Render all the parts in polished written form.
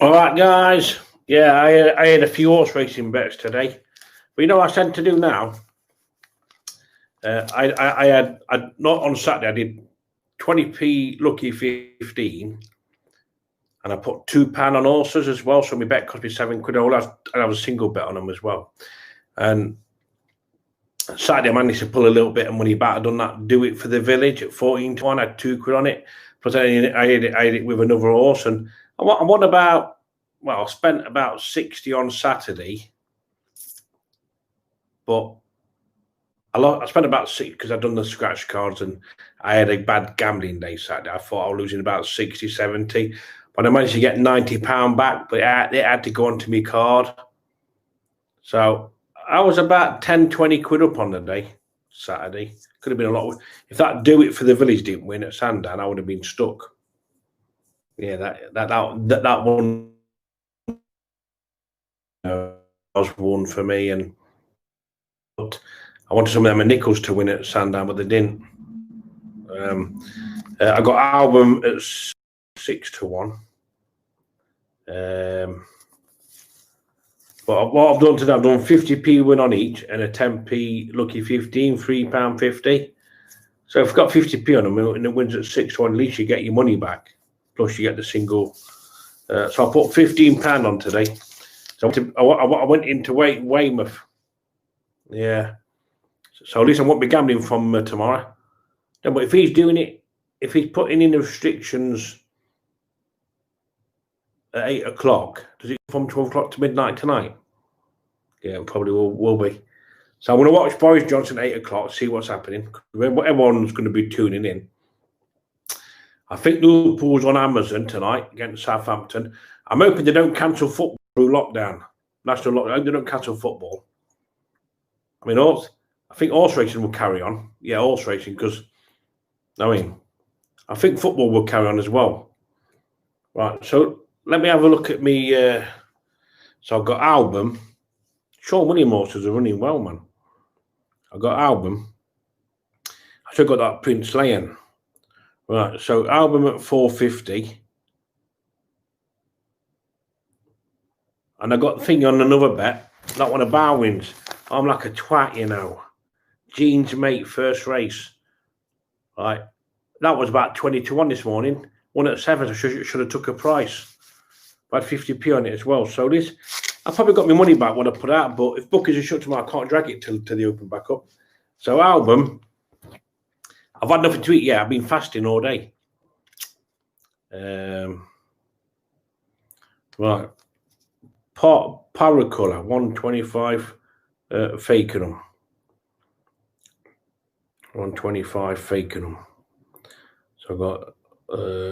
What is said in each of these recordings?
All right, guys. Yeah, I had a few horse racing bets today. But you know what I tend to do now? I had not on Saturday. I did 20p lucky 15, and I put £2 on horses as well. So my bet cost me £7. I have a single bet on them as well. And Saturday I managed to pull a little bit of money back. I done that. Do it for the village at 14-1. I had £2 on it. Plus I had it with another horse, and I won about. Well, I spent about 60 on Saturday, but I spent about 6 because I'd done the scratch cards and I had a bad gambling day Saturday. I thought I was losing about 60, 70, but I managed to get £90 back, but it had to go onto my card. So I was about 10, 20 quid up on the day, Saturday. Could have been a lot. If that Do It for the Village didn't win at Sandown, I would have been stuck. Yeah, that one was one for me, and I wanted some of them nickels to win at Sandown, but they didn't. I got Album at 6-1. But what I've done today, I've done 50p win on each and a 10p lucky 15, £3.50. So if I've got 50p on them and it wins at 6-1, at least you get your money back. Plus you get the single. So I put £15 on today. So I went into Weymouth. Yeah. So at least I won't be gambling from tomorrow. No, but if he's doing it, if he's putting in the restrictions at 8 o'clock, does it from 12 o'clock to midnight tonight? Yeah, it probably will be. So I'm going to watch Boris Johnson at 8 o'clock, see what's happening. Everyone's going to be tuning in. I think Liverpool's on Amazon tonight against Southampton. I'm hoping they don't cancel football through lockdown. National lockdown. I hope they don't cancel football. I mean, I think horse racing will carry on. Yeah, horse racing, because, I think football will carry on as well. Right, so let me have a look at me. So I've got Album. Sean William horses are running well, man. I've got Album. I still got that Prince Leon. Right, so Album at 450. And I got the thing on another bet. That one of Barwin's. I'm like a twat, you know. Jean's mate, first race. Right. That was about 20-1 this morning. One at 7. I should have took a price. I had 50p on it as well. So this, I probably got my money back when I put out, but if bookies are shut tomorrow, I can't drag it till they open back up. So Album, I've had nothing to eat yet. I've been fasting all day. Right. Paracolor, 125 faking them. 125 faking them. So I got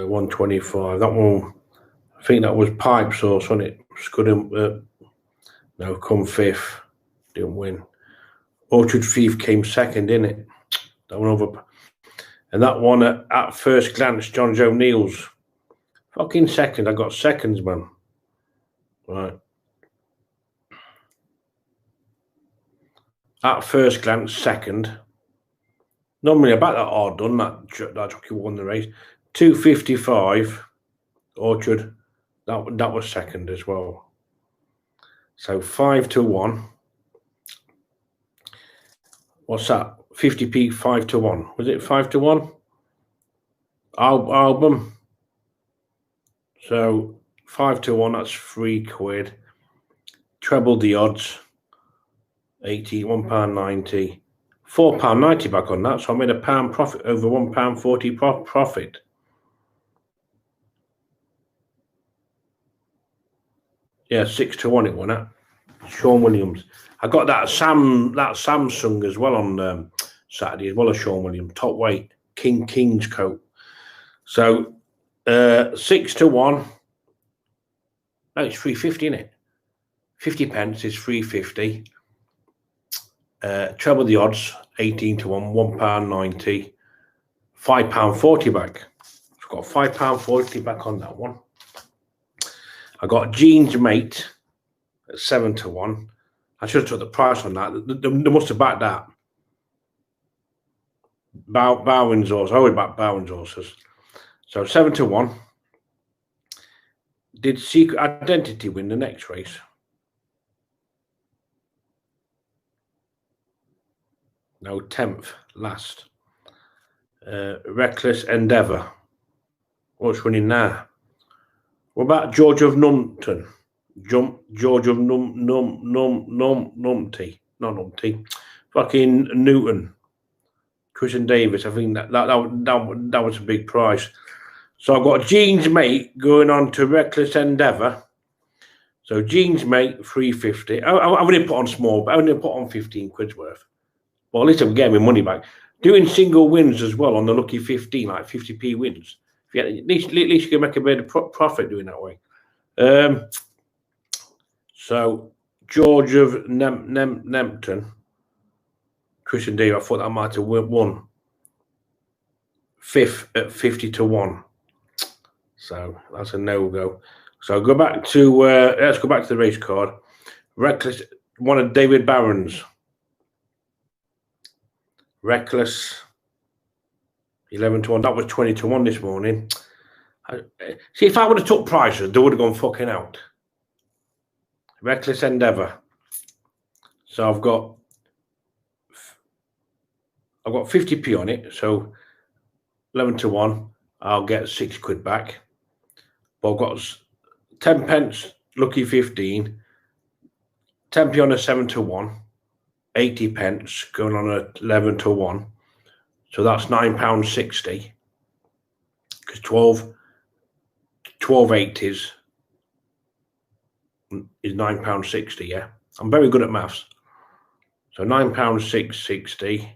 125. That one, I think that was pipe sauce, wasn't it? Scudden, no, come fifth. Didn't win. Orchard Thief came second, didn't it? That one over. And that one at first glance, John Joe Neal's. Fucking second. I got seconds, man. Right. At first glance, second. Normally about that hard done. That jockey won the race. 255. Orchard. That was second as well. So 5-1. What's that? 50p 5-1. Was it 5-1? Album. So 5-1. That's £3. Trebled the odds. 80, £1.90. £4.90 back on that. So I made a pound profit over £1.40 profit. Yeah, 6-1 it won at. Sean Williams. I got that Samsung as well on Saturday, as well as Sean Williams. Top weight. King's coat. So 6-1. No, it's 350, isn't it? 50 pence is 350. Treble the odds, 18-1, £1.90. £5.40 back. I've got £5.40 back on that one. I got Jean's mate at 7-1. I should have took the price on that. They must have backed that. Bowen's horse. I always back Bowen's horses. So 7-1. Did Secret Identity win the next race? No, 10th, last. Reckless Endeavour. What's winning now? What about George of Numpton? George of Numpty. Not Numpty. Fucking Newton. Chris and Davis. I think that was a big price. So I've got Jean's Mate going on to Reckless Endeavour. So Jean's Mate, 350. I've only put on small, but I only put on 15 quid's worth. Well, at least I'm getting my money back. Doing single wins as well on the lucky 15, like 50p wins. At least you can make a bit of profit doing that way. So George of Nempton, Chris and Dave, I thought that might have won. 5th at 50 to 1. So that's a no-go. So I'll go back to let's go back to the race card. Reckless, one of David Barron's. Reckless, 11 to 1. That was 20 to 1 this morning. See, if I would have took prices, they would have gone fucking out. Reckless Endeavour. So I've got 50p on it. So 11 to 1. I'll get 6 quid back. But I've got 10 pence, lucky 15. 10p on a 7 to 1. 80 pence going on a 11 to 1. So that's £9.60. Because 12 80s is £9.60, yeah. I'm very good at maths. So £9.60.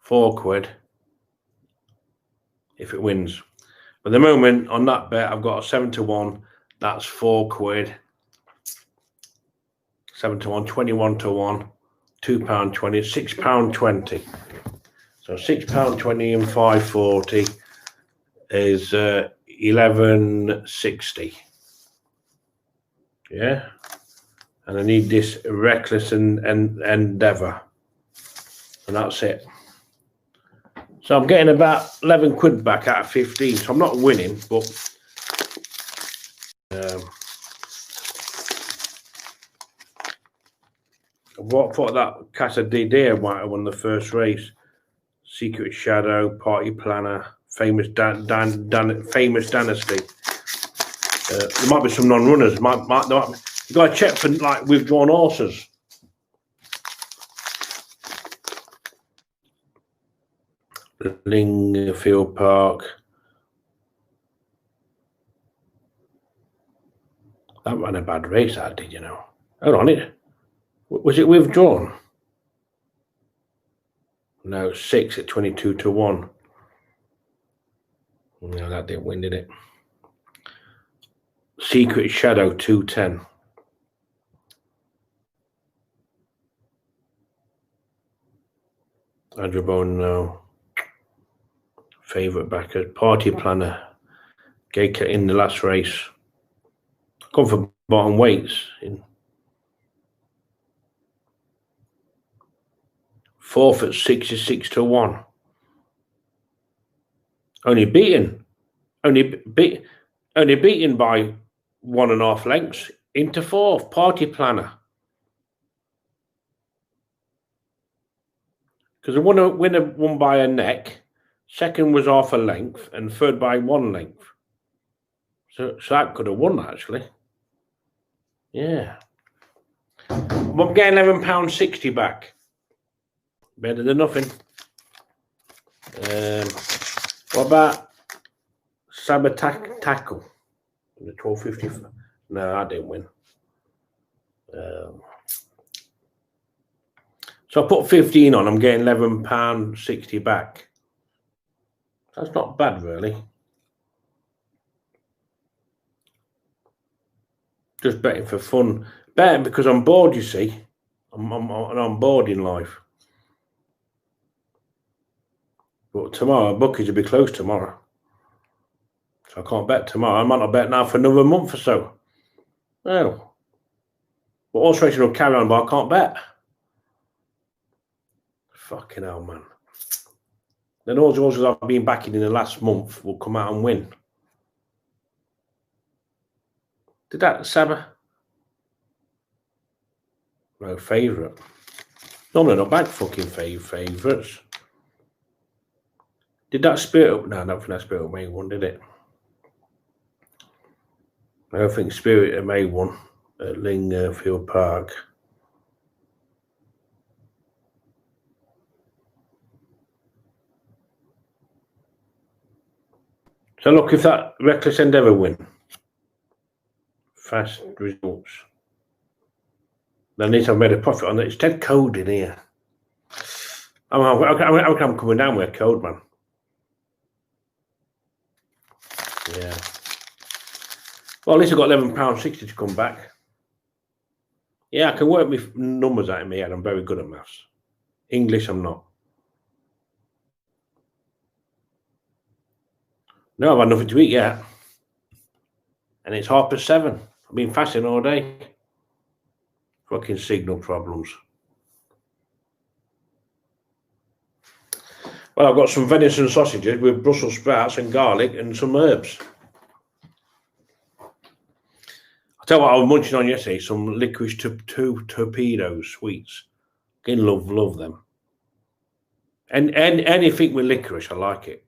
4 quid if it wins. At the moment on that bet I've got a 7 to 1. That's 4 quid. 7 to 1, 21 to 1, £2.20, £6.20. So £6.20 and 540 is 11.60. Yeah, and I need this Reckless and Endeavour, and that's it. So I'm getting about 11 quid back out of 15. So I'm not winning, but what for that Casa de Dea might have won the first race. Secret Shadow, Party Planner, Famous Famous Dynasty. There might be some non-runners. You got to check for like withdrawn horses. Lingfield Park. That ran a bad race, that did, you know. Hold on, it. Was it withdrawn? No, 6 at 22 to 1. No, that didn't win, did it? Secret Shadow, 210. Adribone, no. Favourite backer. Party Planner. Gaker in the last race. Gone for bottom weights. In 4th at 66 to 1. Only beaten by 1.5 lengths into 4th. Party Planner. Because the winner won by a neck, second was half a length, and third by 1 length. So that could have won, actually. Yeah. I'm getting £11.60 back. Better than nothing. What about Tackle? The 12.50. No, I didn't win. So I put 15 on. I'm getting £11.60 back. That's not bad, really. Just betting for fun. Betting because I'm bored, you see. I'm bored in life. But tomorrow, bookies will be closed tomorrow. So I can't bet tomorrow. I might not bet now for another month or so. Well, but horse racing will carry on, but I can't bet. Fucking hell, man. Then all the horses I've been backing in the last month will come out and win. Did that Sabbath? No favourite. No, not bad fucking favourites. Did that Spirit up? No, I don't think that Spirit of May won, did it? I don't think Spirit of May won at Lingfield Park. So look, if that Reckless Endeavour win, fast results, then I've made a profit on it. It's dead cold in here. I'm coming down with a code, man. Yeah. Well, at least I got £11.60 to come back. Yeah, I can work my numbers out in my head. I'm very good at maths. English, I'm not. No, I've had nothing to eat yet. And it's 7:30. I've been fasting all day. Fucking signal problems. Well, I've got some venison sausages with Brussels sprouts and garlic and some herbs. I'll tell you what I was munching on yesterday, some licorice torpedoes sweets. Again, love them. And anything with licorice, I like it.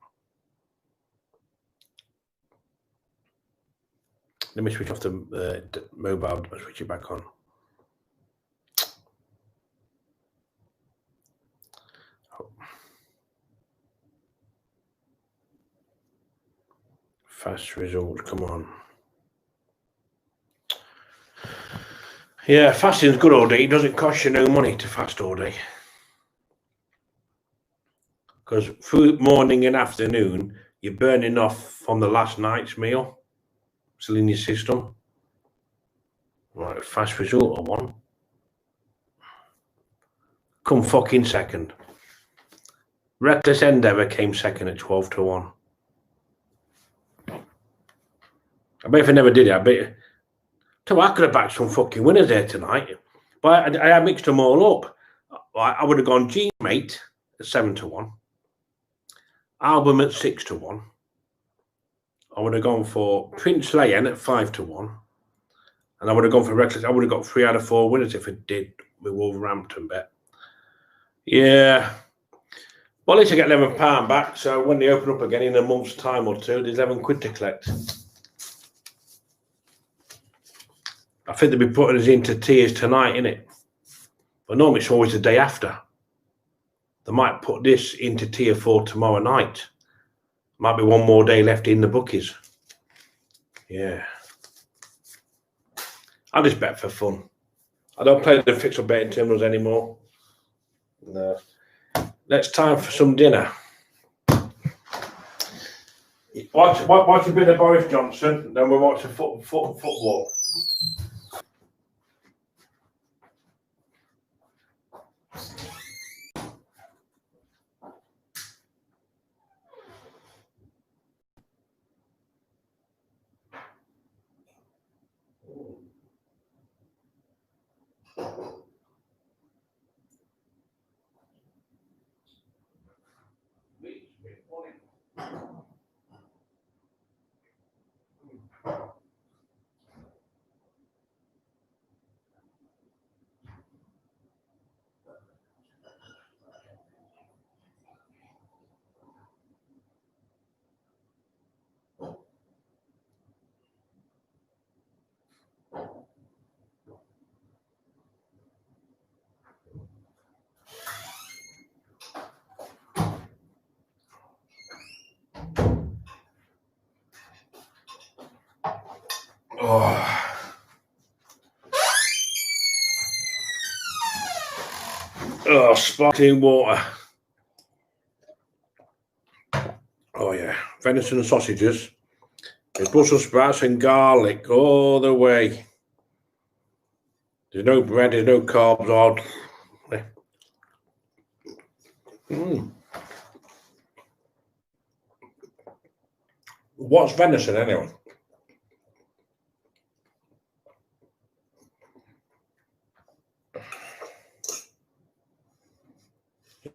Let me switch off the mobile, switch it back on. Fast results, come on. Yeah, fasting's good all day. It doesn't cost you no money to fast all day. Because through morning and afternoon, you're burning off from the last night's meal. Still in your system. Right, fast result I want. Come fucking second. Reckless Endeavour came second at 12-1. I bet if I never did it, I bet. So I could have backed some fucking winners there tonight. But I mixed them all up. I would have gone G Mate at 7-1. Album at 6-1. I would have gone for Prince Leyen at 5-1. And I would have gone for Reckless. I would have got 3 out of 4 winners if I did with Wolverhampton bet. Yeah. Well, at least I get £11 back. So when they open up again in a month's time or two, there's £11 to collect. I think they'll be putting us into tiers tonight, innit? But normally it's always the day after. They might put this into tier 4 tomorrow night. Might be one more day left in the bookies. Yeah. I just bet for fun. I don't play the fixed betting terminals anymore. No. It's time for some dinner. Watch a bit of Boris Johnson, then we'll watch the football. Oh, sparkling water. Oh yeah, venison and sausages. There's Brussels sprouts and garlic all the way. There's no bread, there's no carbs. What's venison anyway?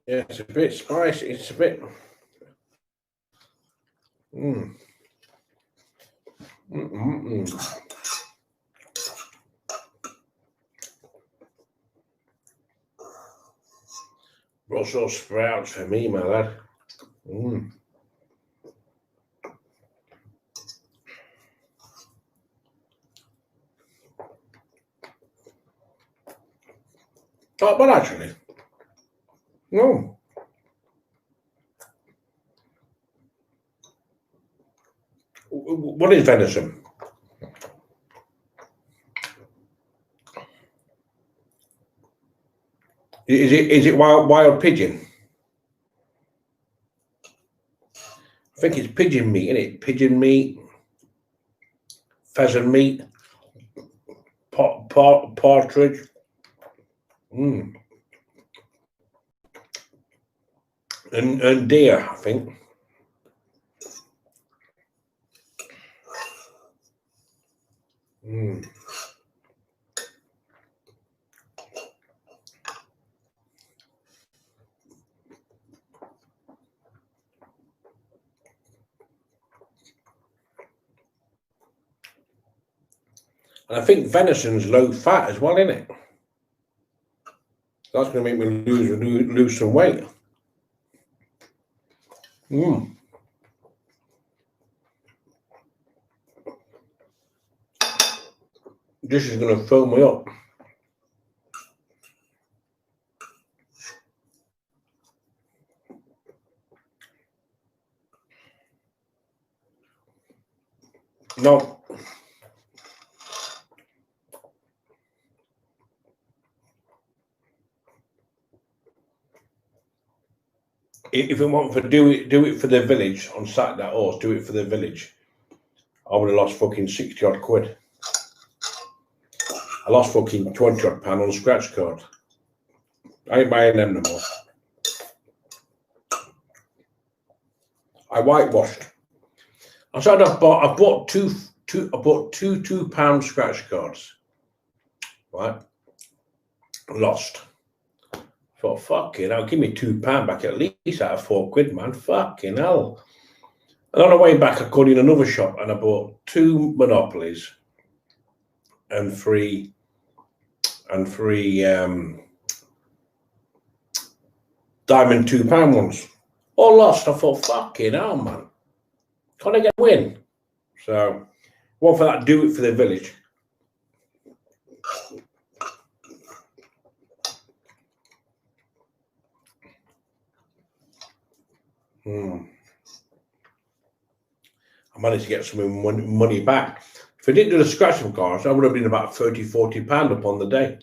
Yeah, it's a bit spicy. It's a bit. Brussels sprouts for me, my lad. Oh, but actually, no. What is venison? Is it wild pigeon? I think it's pigeon meat, isn't it? Pigeon meat, pheasant meat, partridge. And deer, I think. And I think venison's low fat as well, isn't it? That's going to make me lose some weight. This is going to fill me up. No. If you want to do it for the village on Saturday horse, do it for the village. I would have lost fucking 60 odd quid. I lost fucking 20 odd pound on scratch card. I ain't buying them no more. I whitewashed. I said I bought two £2 scratch cards. Right? Lost. Thought, fucking hell, give me £2 back at least out of £4, man. Fucking hell. And on the way back, I called in another shop and I bought 2 Monopolies and three diamond £2 ones. All lost. I thought, fucking hell, man. Can't I get a win? So, one for that, do it for the village. I managed to get some money back. If I didn't do the scratching cards, I would have been about £30–40 upon the day.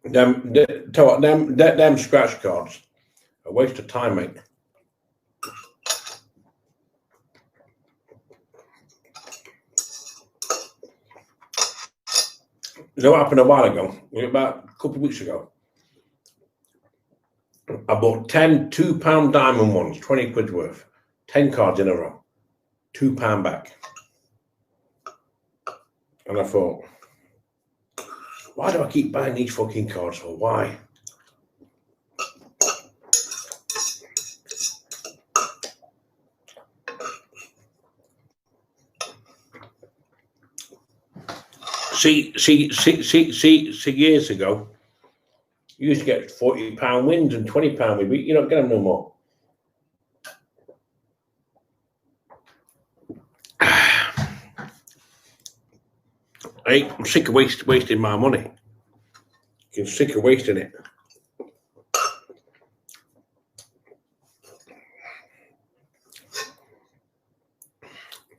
Them scratch cards, a waste of time, mate. You know what happened a while ago? About a couple of weeks ago. I bought 10 £2 diamond ones, 20 quid worth, 10 cards in a row, £2 back. And I thought, why do I keep buying these fucking cards for? Why? See, years ago, you used to get £40 wins and £20 wins, but you don't get them no more. I'm sick of wasting my money. I'm sick of wasting it.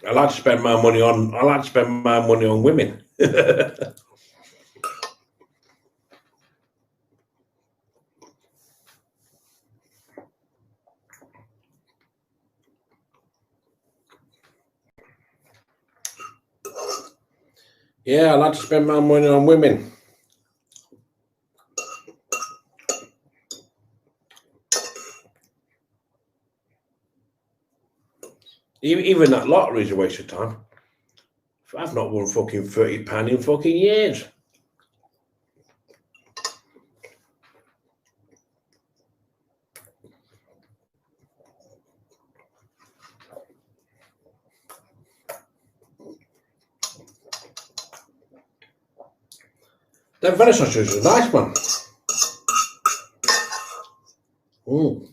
I like to spend my money on women. Yeah, I like to spend my money on women. Even that lottery is a waste of time. I've not won fucking £30 in fucking years. That Venice sausage is nice, man. Mm.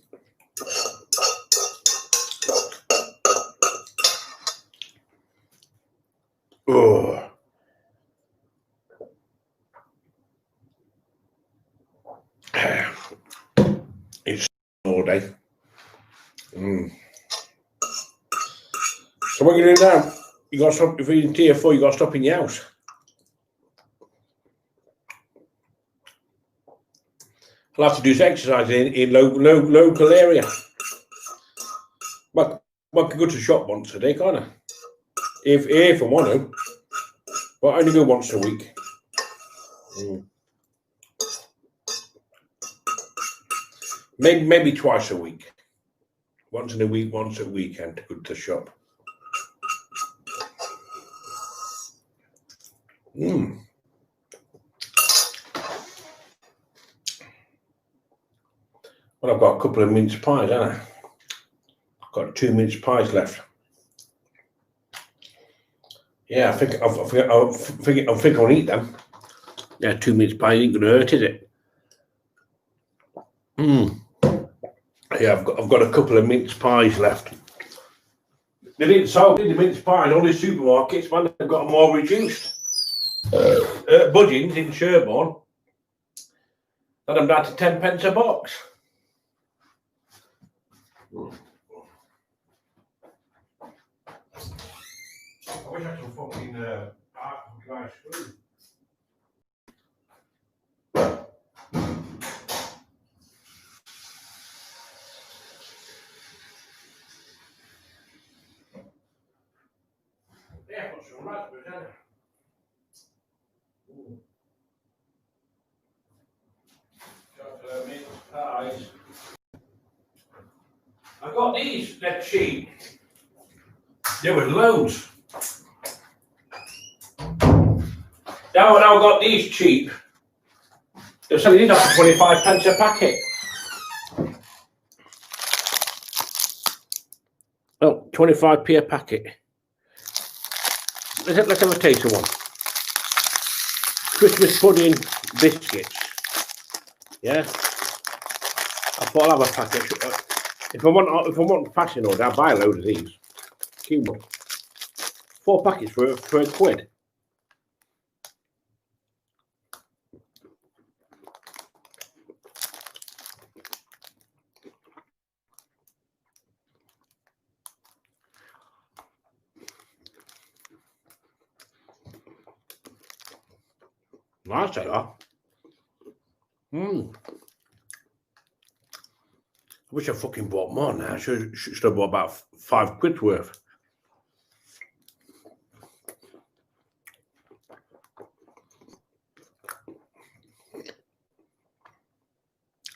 Oh. It's all day. Mm. So what are you doing now? You got to stop. If you're in tier 4, you got to stop in your house. I'll have to do some exercise in local area. Well, I can go to the shop once a day, can't I? If I want to, but I only go once a week. Mm. Maybe twice a week. Once in a week, once at weekend to go to the shop. Mm. Well, I've got a couple of mince pies, haven't I? I've got 2 mince pies left. Yeah, I think I'll eat them. Yeah, 2 mince pies ain't gonna hurt, is it? Mm. Yeah, I've got a couple of mince pies left. They didn't sell the mince pies. All the supermarkets, man, they've got them all reduced. Budgings in Sherborne had them down to 10 pence a box. I wish I had some fucking ice cream. Yeah, I've got some raspberries, haven't I? Chocolate mince pies. I got these, they're cheap. There were loads. Now I got these cheap. They're selling these for 25 pence a packet. Oh, 25p a packet. Let's have a taste of one. Christmas pudding biscuits. Yeah. I thought I'll have a packet. If I want fashion order, I'll buy a load of these. Keep them. 4 packets for £1. Nice they are. I wish I fucking bought more now. I should have bought about £5 worth.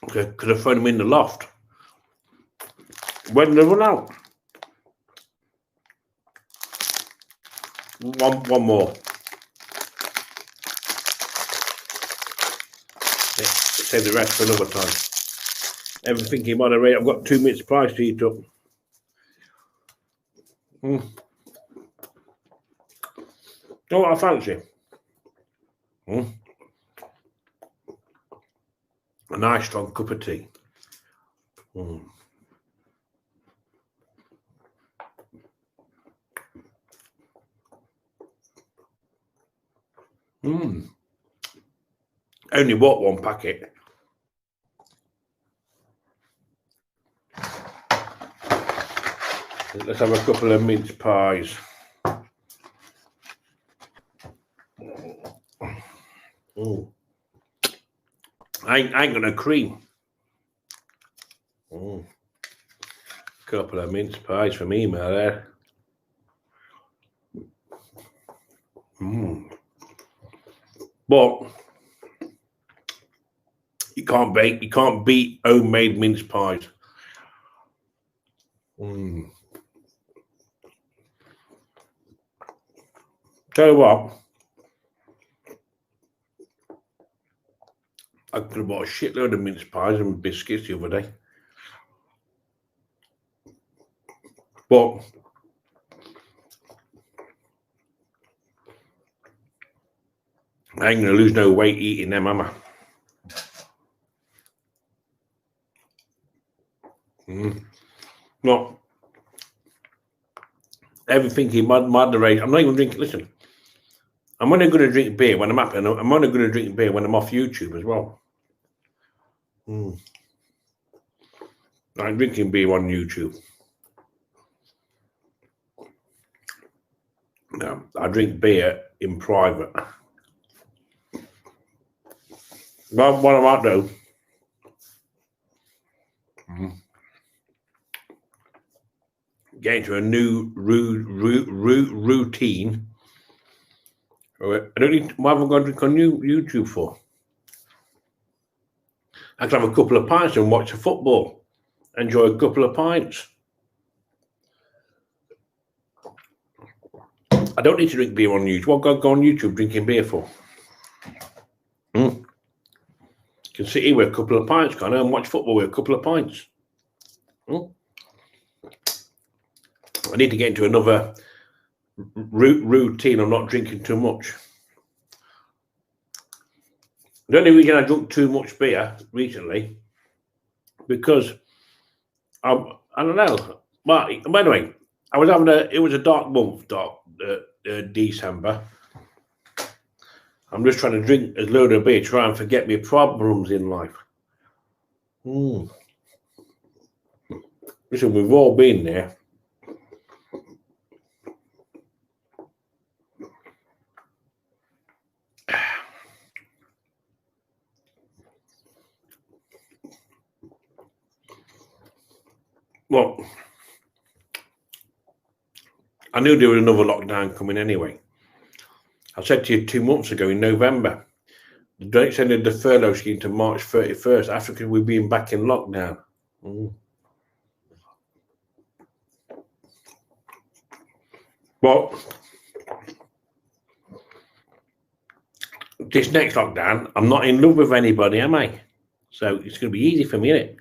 Okay, could have thrown them in the loft. When they run out. One more. Save the rest for another time. Everything in moderate. I've got 2 minutes price to eat up. You know what I fancy? A nice strong cup of tea. Only bought 1 packet. Let's have a couple of mince pies. I ain't gonna cream. Couple of mince pies for me, man. But you can't beat homemade mince pies. Tell you what, I could have bought a shitload of mince pies and biscuits the other day. But I ain't going to lose no weight eating them, am I? Not everything in moderation. I'm not even drinking. Listen, I'm only going to drink beer when I'm happy. I'm only going to drink beer when I'm off YouTube as well. I'm drinking beer on YouTube. No, I drink beer in private. Well, what I might do. Get into a new routine. I don't need. What have I got to drink on YouTube for? I can have a couple of pints and watch the football. Enjoy a couple of pints. I don't need to drink beer on YouTube. What can I go on YouTube drinking beer for? You can sit here with a couple of pints, can I, and watch football with a couple of pints. I need to get into another routine of not drinking too much. The only reason I drunk too much beer recently, because I don't know. But anyway, I was having it was a dark month, December. I'm just trying to drink a load of beer, try and forget my problems in life. Listen, we've all been there. Well, I knew there was another lockdown coming anyway. I said to you 2 months ago in November, they extended the furlough scheme to March 31st after we've been back in lockdown. Well, this next lockdown, I'm not in love with anybody, am I? So it's going to be easy for me, isn't it?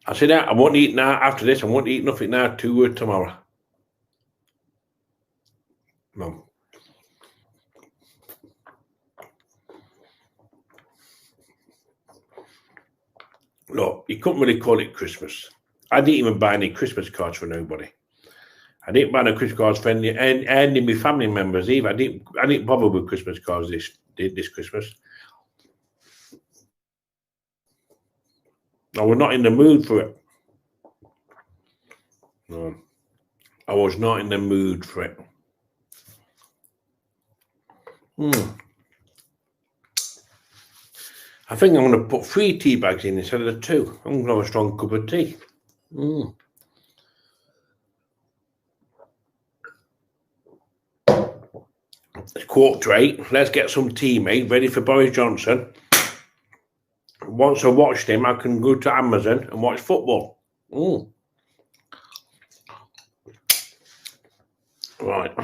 I said that I won't eat now. After this, I won't eat nothing now to tomorrow. No. Look, you couldn't really call it Christmas. I didn't even buy any Christmas cards for nobody. I didn't buy no Christmas cards for any my family members either. I didn't bother with Christmas cards this Christmas. I was not in the mood for it. No, I was not in the mood for it. I think I'm going to put 3 tea bags in instead of the 2. I'm going to have a strong cup of tea. It's 7:45. Let's get some tea made, ready for Boris Johnson. Once I watched him, I can go to Amazon and watch football. Right.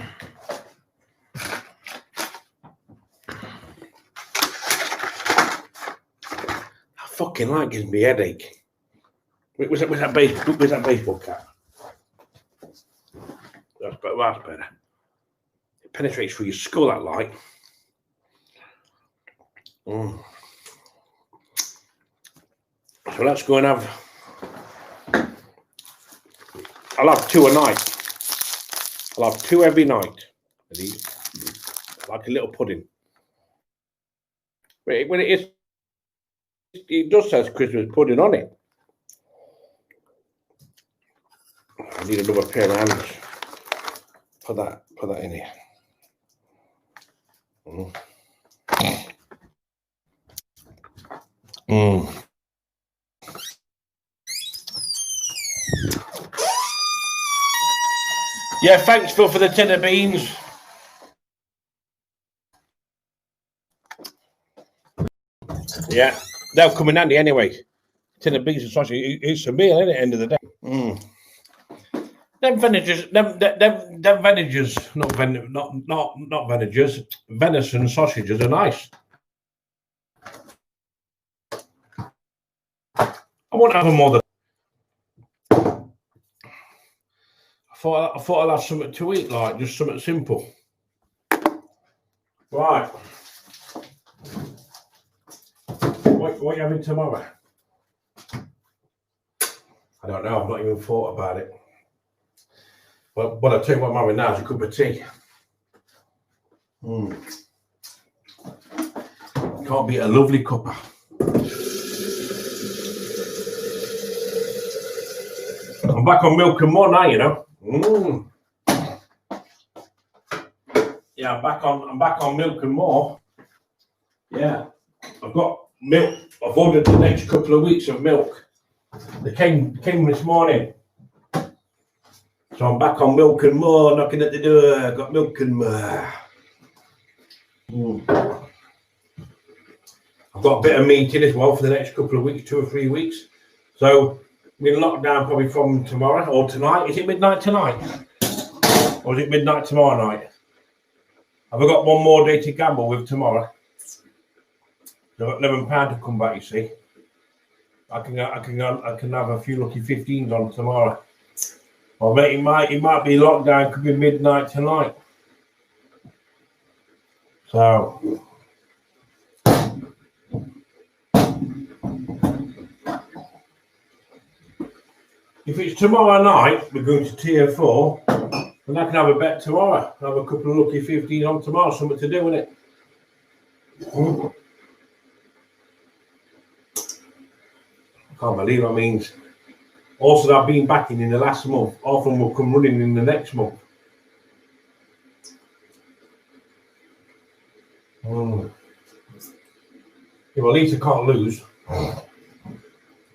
I fucking like gives me a headache. Where's that baseball cap? That's better. It penetrates through your skull, that light. So let's go and have. I'll have 2 a night. I'll have 2 every night. Like a little pudding. When it does say Christmas pudding on it. I need another pair of hands. Put that in here. Yeah, thanks Phil for the tin of beans. Yeah, they'll come in handy anyway. Tin of beans and sausage. It's a meal, isn't it? At the end of the day. Them venison sausages are nice. I won't have them more than. I thought I'd have something to eat, like just something simple. Right. What are you having tomorrow? I don't know. I've not even thought about it. But I'll tell you what I'm having now is a cup of tea. Can't beat a lovely cuppa. I'm back on milk and more now, you know. Yeah, I'm back on milk and more. Yeah, I've got milk. I've ordered the next couple of weeks of milk. They came this morning. So I'm back on milk and more, knocking at the door. Got milk and more. I've got a bit of meat in as well for the next couple of weeks, 2 or 3 weeks. So we're in lockdown probably from tomorrow or tonight. Is it midnight tonight? Or is it midnight tomorrow night? Have I got one more day to gamble with tomorrow? I've got £11 to come back, you see. I can have a few lucky 15s on tomorrow. Or it might be lockdown, could be midnight tonight. So if it's tomorrow night, we're going to tier 4, and I can have a bet tomorrow. Have a couple of lucky 15 on tomorrow, something to do with it. I can't believe that means. Also, I've been backing in the last month. Half of them will come running in the next month. Yeah, well, at least I can't lose. And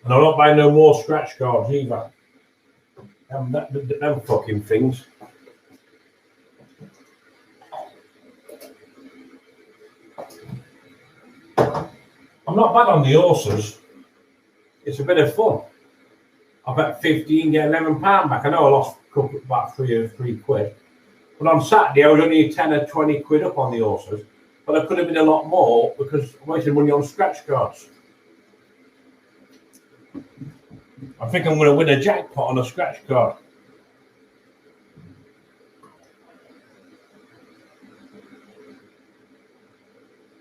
I'm not buying no more scratch cards either. Them fucking things. I'm not bad on the horses. It's a bit of fun. I bet 15, get £11 back. I know I lost about 3 quid. But on Saturday, I was only 10 or 20 quid up on the horses. But I could have been a lot more because I wasted money on scratch cards. I think I'm going to win a jackpot on a scratch card.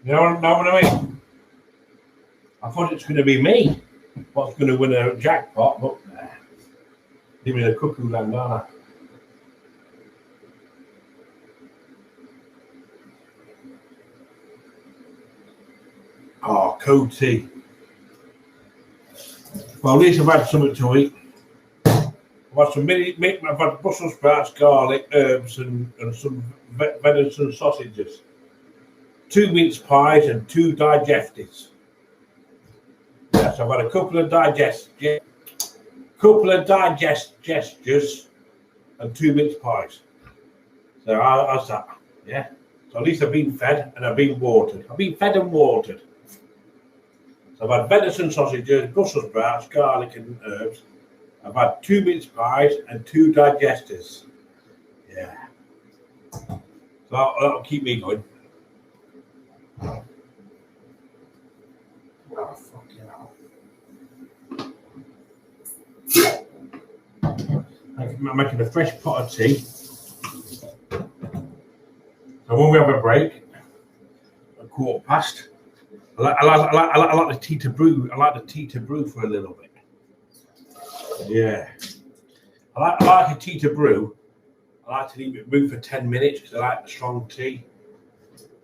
You know what I mean? I thought it's going to be me what's going to win a jackpot, but give me the cuckoo land, aren't I? Oh, cold tea. Well, at least I've had something to eat. I've had some I've had Brussels sprouts, garlic, herbs, and some venison sausages. 2 mince pies and 2 digestives. Yes, I've had a couple of digesters and 2 mince pies. So how's that? Yeah. So at least I've been fed and I've been watered. I've been fed and watered. So I've had venison sausages, Brussels sprouts, garlic and herbs. I've had 2 mince pies and 2 digesters. Yeah. So that'll keep me going. Oh, fucking hell. I'm making a fresh pot of tea. So when we have a break, a 1/4 I like the tea to brew. I like the tea to brew for a little bit. Yeah. I like a tea to brew. I like to leave it brew for 10 minutes because I like the strong tea.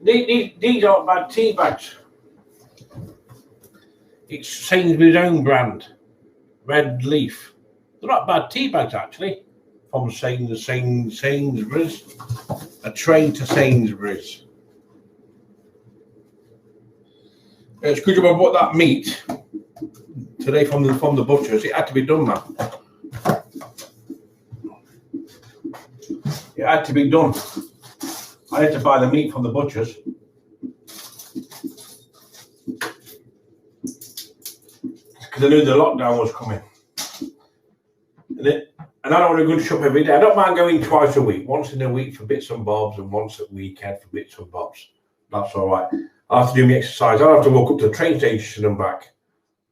These aren't bad tea bags. It's Sainsbury's own brand, Red Leaf. They're not bad tea bags actually. From Sainsbury's, a train to Sainsbury's. It's good job I bought that meat today from the butchers. It had to be done, man. It had to be done. I had to buy the meat from the butchers. Because I knew the lockdown was coming. And I don't want to go to shop every day. I don't mind going twice a week. Once in a week for bits and bobs and once a weekend for bits and bobs. That's all right. I have to do my exercise. I have to walk up to the train station and back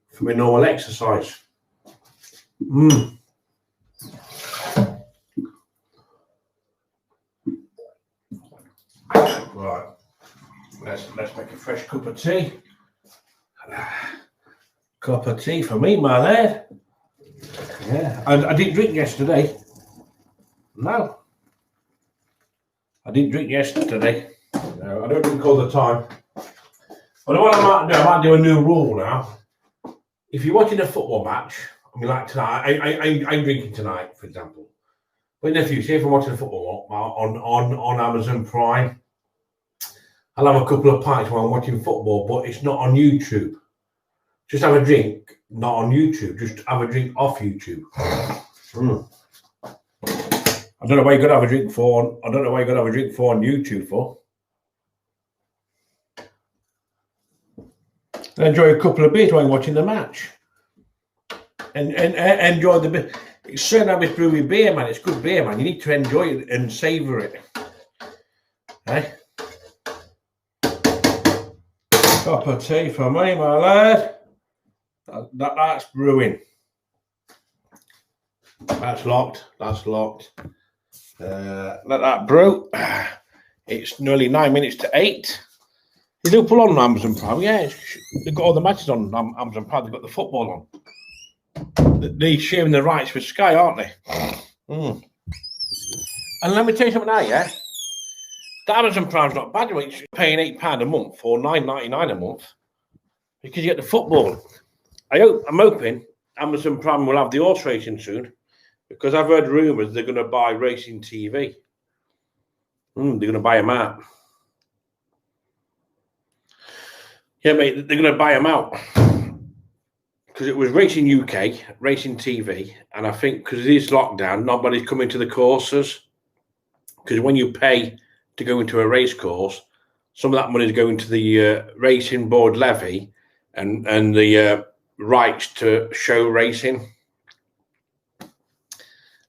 for my normal exercise. Right. Let's make a fresh cup of tea. Cup of tea for me, my lad. Yeah. I didn't drink yesterday. No. I didn't drink yesterday. No, I don't drink all the time. But what I might do a new rule now. If you're watching a football match, I mean, like tonight, I'm drinking tonight, for example. But in the future, if I'm watching a football on Amazon Prime, I'll have a couple of pints while I'm watching football, but it's not on YouTube. Just have a drink, not on YouTube. Just have a drink off YouTube. I don't know why you got to have a drink for. I don't know why you got to have a drink for on YouTube for. And enjoy a couple of beers while you're watching the match. And enjoy the beer. It's certain how it's brewing beer, man. It's good beer, man. You need to enjoy it and savour it. Eh? Cup of tea for me, my lad. That's brewing. That's locked. That's locked. Let that brew. It's nearly 9 minutes to 8. Is Liverpool on Amazon Prime? Yeah, they've got all the matches on Amazon Prime. They've got the football on. They're sharing the rights with Sky, aren't they? And let me tell you something now, yeah? The Amazon Prime's not bad. You're paying £8 a month or $9.99 a month because you get the football. I'm hoping Amazon Prime will have the horse racing soon because I've heard rumours they're going to buy racing TV. They're going to buy them out. Yeah, mate, they're going to buy them out. Because it was Racing UK, Racing TV, and I think because of this lockdown, nobody's coming to the courses. Because when you pay to go into a race course, some of that money is going to the racing board levy and the rights to show racing.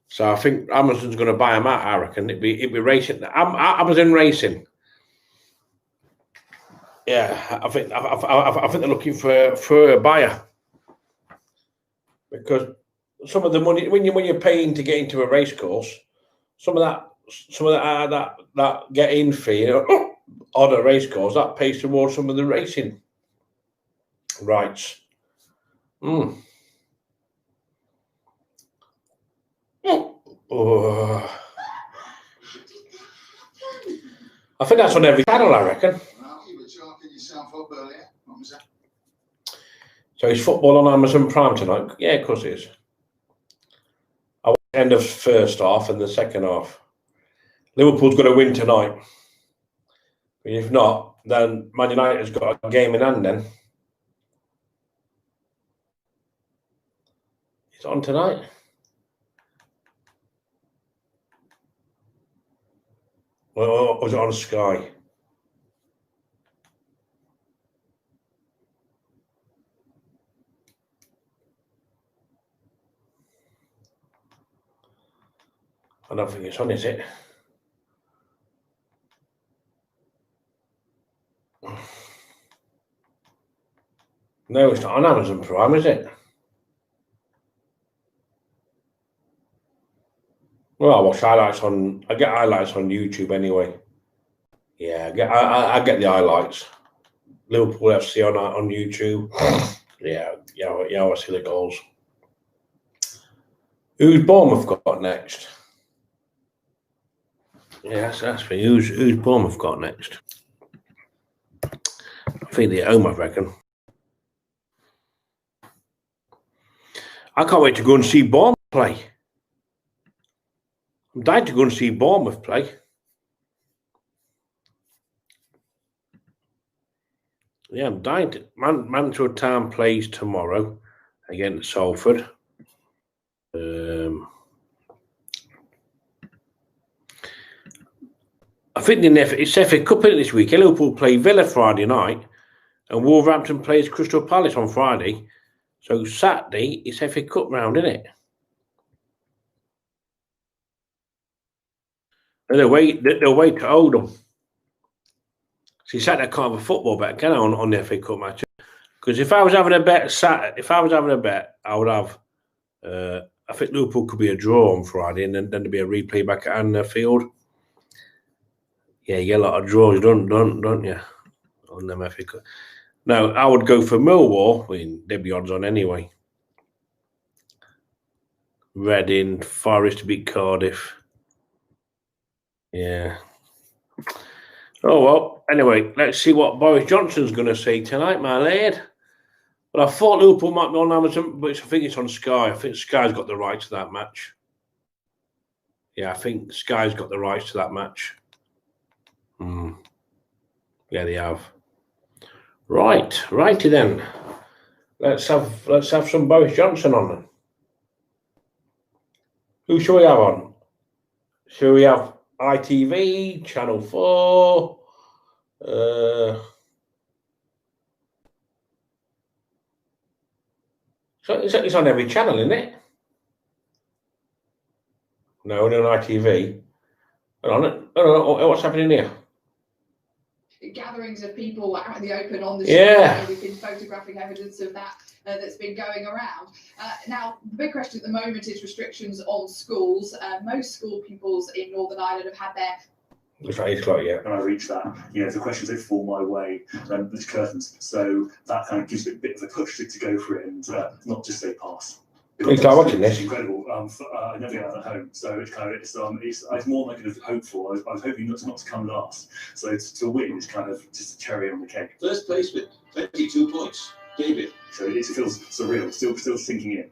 So I think Amazon's going to buy them out. I reckon it'd be racing. Amazon Racing. Yeah, I think they're looking for a buyer. Because some of the money when you're paying to get into a race course, some of that get-in fee on a race course that pays towards some of the racing rights. Oh. I think that's on every channel, I reckon. Well, you were chalking yourself up earlier. What was that? So is football on Amazon Prime tonight? Yeah, of course it is. I watched the end of first half and the second half. Liverpool's got to win tonight. If not, then Man United's got a game in hand then. It's on tonight. Or was it on Sky? I don't think it's on, is it? No, it's not on Amazon Prime, is it? Well, I watch highlights on. I get highlights on YouTube anyway. Yeah, I get the highlights. Liverpool FC on YouTube. Yeah, I see the goals. Who's Bournemouth got next? Yeah, that's me. Who's Bournemouth got next? I think they're at home, I reckon. I can't wait to go and see Bournemouth play. I'm dying to go and see Bournemouth play. Yeah, I'm dying to. Mansfield Town plays tomorrow against Salford. I think it's FA Cup this week. Liverpool play Villa Friday night, and Wolverhampton plays Crystal Palace on Friday. So Saturday it's FA Cup round, isn't it? And they'll wait to hold them. See, Saturday I can't have a football bet, can I, on the FA Cup match? Because if I was having a bet I would have. I think Liverpool could be a draw on Friday, and then there'd be a replay back at Anfield. Yeah, you get a lot of draws, don't you? On them FA Cup. No, I would go for Millwall. I mean, they'd be odds on anyway. Reading, Forest to beat Cardiff. Yeah. Oh, well, anyway, let's see what Boris Johnson's going to say tonight, my lad. But I thought Liverpool might be on Amazon, but I think it's on Sky. I think Sky's got the rights to that match. Yeah, I think Sky's got the rights to that match. Yeah, they have. Righty then. Let's have some Boris Johnson on then. Who shall we have on? Shall we have ITV, Channel 4? So it's on every channel, isn't it? No, only on ITV. Hold on. What's happening here? Gatherings of people out in the open on the street. Yeah. We've been photographing evidence of that that's been going around. Now, the big question at the moment is restrictions on schools. Most school pupils in Northern Ireland have had their... It's right, it's like, yeah. And I reach that, the questions that fall my way, there's curtains. So that kind of gives me a bit of a push to go for it and not just say pass. It's like watching this. It's incredible. I never get out at home, so it's more like kind of hopeful. I was hoping not to come last, so to win is kind of just a cherry on the cake. First placement, 22 points. David. So it feels surreal, still sinking in.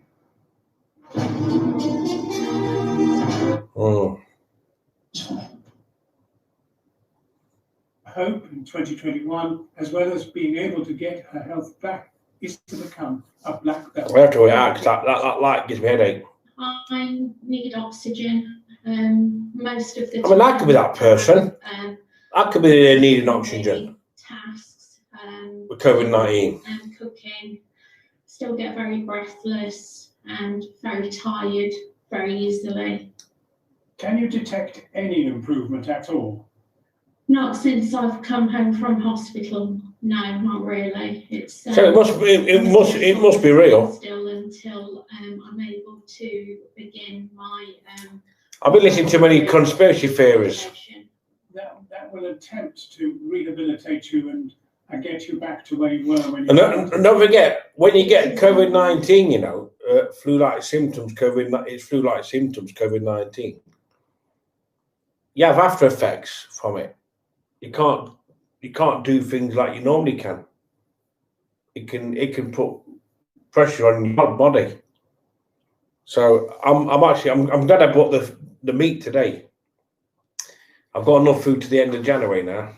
Oh. Hope in 2021, as well as being able to get her health back, is to become a black belt. We have to react. That light gives me a headache. I need oxygen. Most of the time. I mean, that could be that person. That could be needing oxygen. Tasks. With COVID-19. And cooking. Still get very breathless and very tired very easily. Can you detect any improvement at all? Not since I've come home from hospital. No, not really. It's So it must be real. Still until I'm able to begin my. I've been listening to many conspiracy theories. That will attempt to rehabilitate you and get you back to where you were when you. And don't forget, when you get COVID-19, flu-like symptoms. It's flu-like symptoms. COVID-19. You have after effects from it. You can't do things like you normally can. It can put pressure on your body. So I'm glad I bought the meat today. I've got enough food to the end of January now.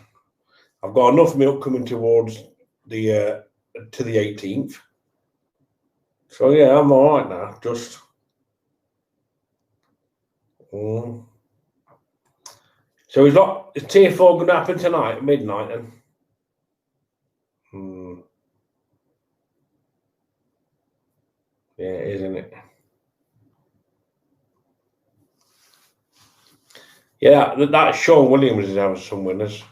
I've got enough milk coming towards the to the 18th. So yeah, I'm all right now. Just. So is Tier 4 going to happen tonight at midnight then? Yeah, it is, isn't it? Yeah, that Sean Williams is having some winners.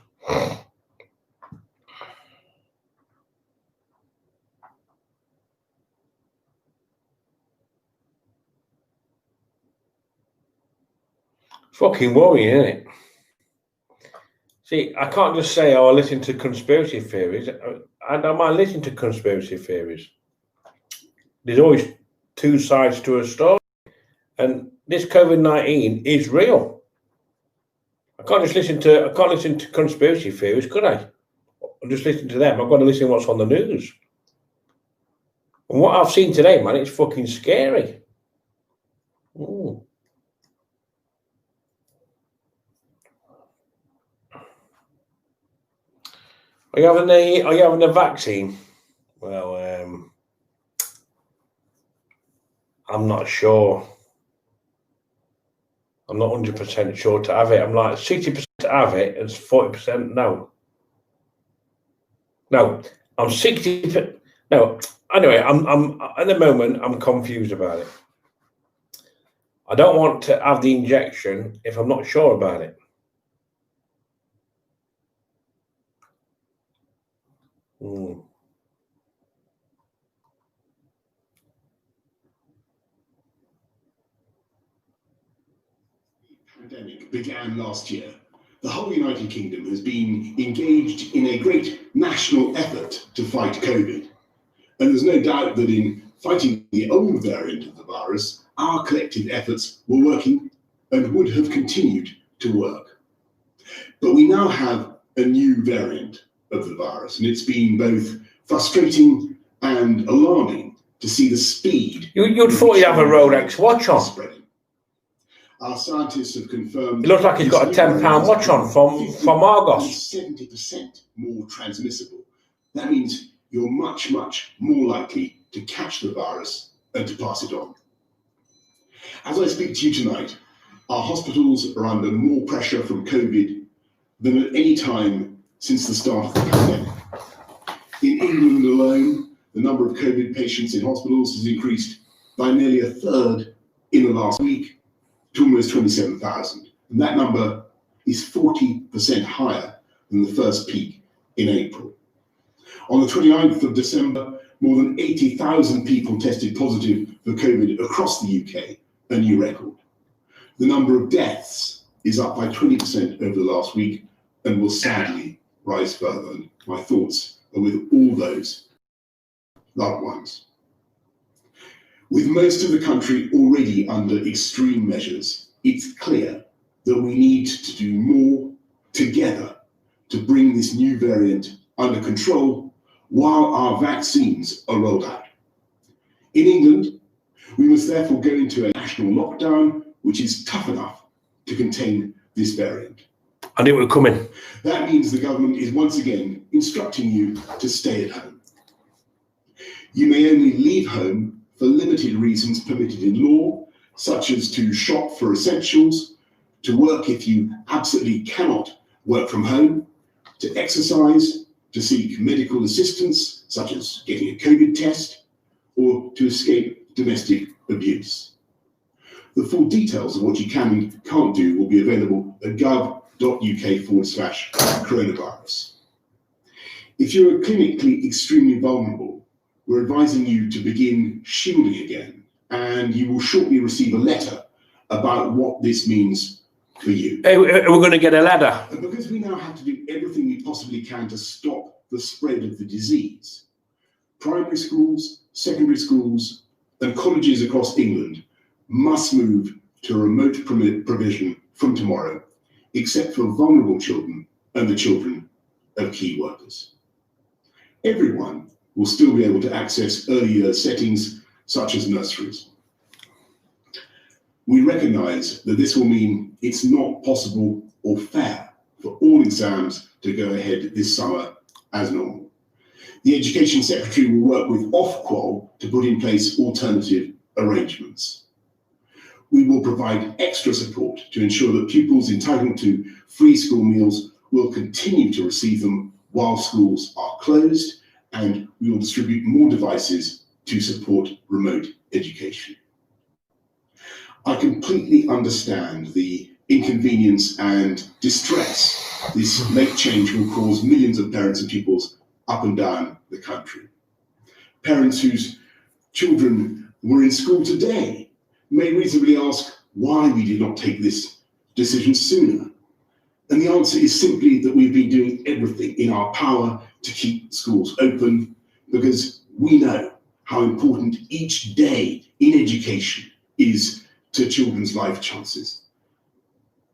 Fucking worrying, isn't it? See, I can't just say, I listen to conspiracy theories. I might listen to conspiracy theories. There's always two sides to a story. And this COVID-19 is real. I can't listen to conspiracy theories, could I? I'm just listening to them. I've got to listen to what's on the news. And what I've seen today, man, it's fucking scary. Ooh. Are you having a vaccine? Well, I'm not sure. I'm not 100% sure to have it. I'm like 60% to have it and 40% no. No, I'm 60%. No, anyway, I'm at the moment I'm confused about it. I don't want to have the injection if I'm not sure about it. Pandemic began last year. The whole United Kingdom has been engaged in a great national effort to fight COVID. And there's no doubt that in fighting the old variant of the virus, our collective efforts were working and would have continued to work. But we now have a new variant of the virus, and it's been both frustrating and alarming to see the speed. You'd thought he'd have a Rolex watch on. Spreading. Our scientists have confirmed. It looks like he's got a £10 watch on from Argos. 70% more transmissible. That means you're much, much more likely to catch the virus and to pass it on. As I speak to you tonight, our hospitals are under more pressure from COVID than at any time since the start of the pandemic. In England alone, the number of COVID patients in hospitals has increased by nearly a third in the last week to almost 27,000. And that number is 40% higher than the first peak in April. On the 29th of December, more than 80,000 people tested positive for COVID across the UK, a new record. The number of deaths is up by 20% over the last week and will sadly rise further. And my thoughts are with all those loved ones. With most of the country already under extreme measures, it's clear that we need to do more together to bring this new variant under control while our vaccines are rolled out. In England, we must therefore go into a national lockdown, which is tough enough to contain this variant. I knew it would come in. That means the government is once again instructing you to stay at home. You may only leave home for limited reasons permitted in law, such as to shop for essentials, to work if you absolutely cannot work from home, to exercise, to seek medical assistance, such as getting a COVID test, or to escape domestic abuse. The full details of what you can and can't do will be available at gov.uk/coronavirus. If you're clinically extremely vulnerable, we're advising you to begin shielding again, and you will shortly receive a letter about what this means for you. Hey, we're going to get a letter. And because we now have to do everything we possibly can to stop the spread of the disease, primary schools, secondary schools, and colleges across England must move to a remote provision from tomorrow, except for vulnerable children and the children of key workers. Everyone will still be able to access early year settings such as nurseries. We recognise that this will mean it's not possible or fair for all exams to go ahead this summer as normal. The Education Secretary will work with Ofqual to put in place alternative arrangements. We will provide extra support to ensure that pupils entitled to free school meals will continue to receive them while schools are closed, and we will distribute more devices to support remote education. I completely understand the inconvenience and distress this late change will cause millions of parents and pupils up and down the country. Parents whose children were in school today may reasonably ask why we did not take this decision sooner. And the answer is simply that we've been doing everything in our power to keep schools open, because we know how important each day in education is to children's life chances.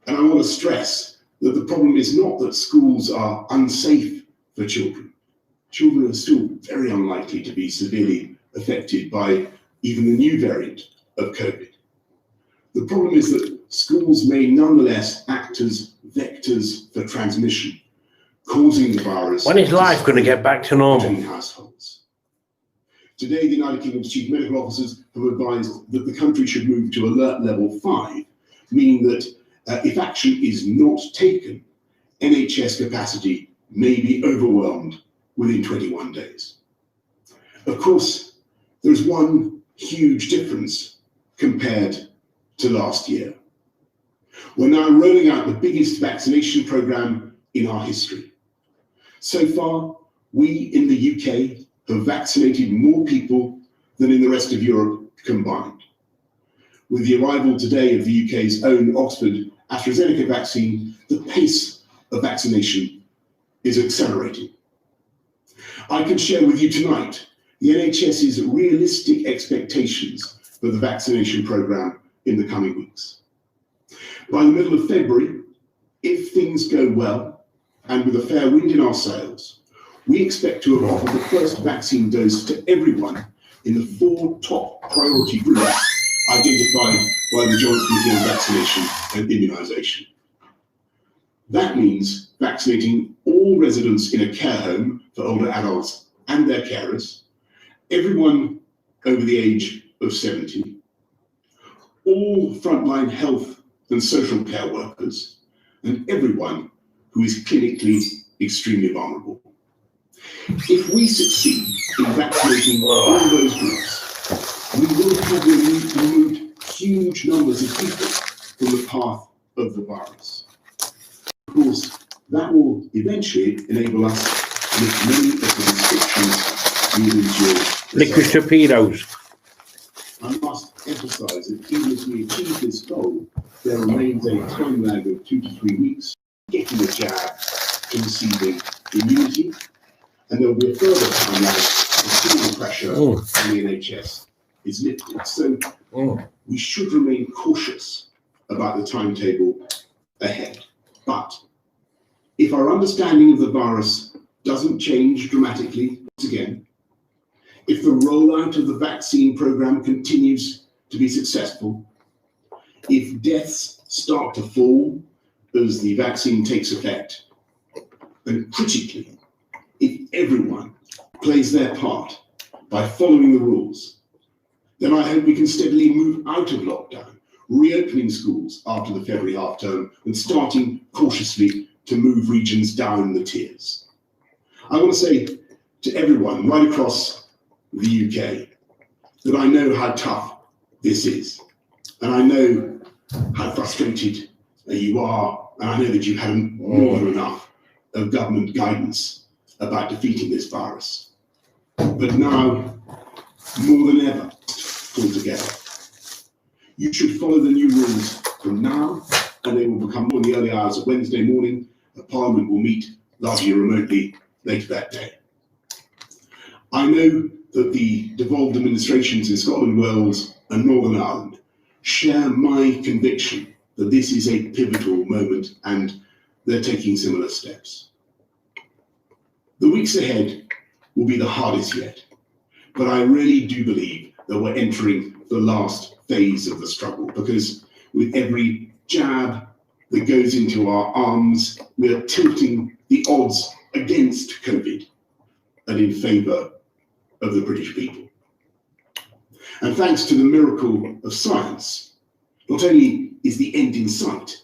And I want to stress that the problem is not that schools are unsafe for children. Children are still very unlikely to be severely affected by even the new variant of COVID. The problem is that schools may nonetheless act as vectors for transmission, causing the virus. When is life going to get back to normal? Between households. Today, the United Kingdom's chief medical officers have advised that the country should move to alert level 5, meaning that if action is not taken, NHS capacity may be overwhelmed within 21 days. Of course, there's one huge difference compared to last year. We're now rolling out the biggest vaccination programme in our history. So far, we in the UK have vaccinated more people than in the rest of Europe combined. With the arrival today of the UK's own Oxford AstraZeneca vaccine, the pace of vaccination is accelerating. I can share with you tonight the NHS's realistic expectations for the vaccination programme in the coming weeks. By the middle of February, if things go well and with a fair wind in our sails, we expect to have offered the first vaccine dose to everyone in the 4 top priority groups identified by the Joint Committee on Vaccination and Immunisation. That means vaccinating all residents in a care home for older adults and their carers, everyone over the age of 70, all frontline health and social care workers, and everyone who is clinically extremely vulnerable. If we succeed in vaccinating all those groups, we will have removed huge numbers of people from the path of the virus. Of course, that will eventually enable us to lift many of the restrictions we have endured. Liquid torpedoes. I must emphasise that even as we achieve this goal, there remains a time lag of 2 to 3 weeks getting the jab to receiving immunity, and there will be a further time lag until the pressure on the NHS is lifted. So we should remain cautious about the timetable ahead. But if our understanding of the virus doesn't change dramatically once again, if the rollout of the vaccine programme continues to be successful, if deaths start to fall as the vaccine takes effect, and critically, if everyone plays their part by following the rules, then I hope we can steadily move out of lockdown, reopening schools after the February half term and starting cautiously to move regions down the tiers. I want to say to everyone right across the UK that I know how tough this is, and I know how frustrated you are, and I know that you've had more than enough of government guidance about defeating this virus. But now, more than ever, pull together. You should follow the new rules from now, and they will become more in the early hours of Wednesday morning. The Parliament will meet largely remotely later that day. I know that the devolved administrations in Scotland, Wales and Northern Ireland share my conviction that this is a pivotal moment and they're taking similar steps. The weeks ahead will be the hardest yet, but I really do believe that we're entering the last phase of the struggle, because with every jab that goes into our arms, we are tilting the odds against COVID and in favour of the British people. And thanks to the miracle of science, not only is the end in sight,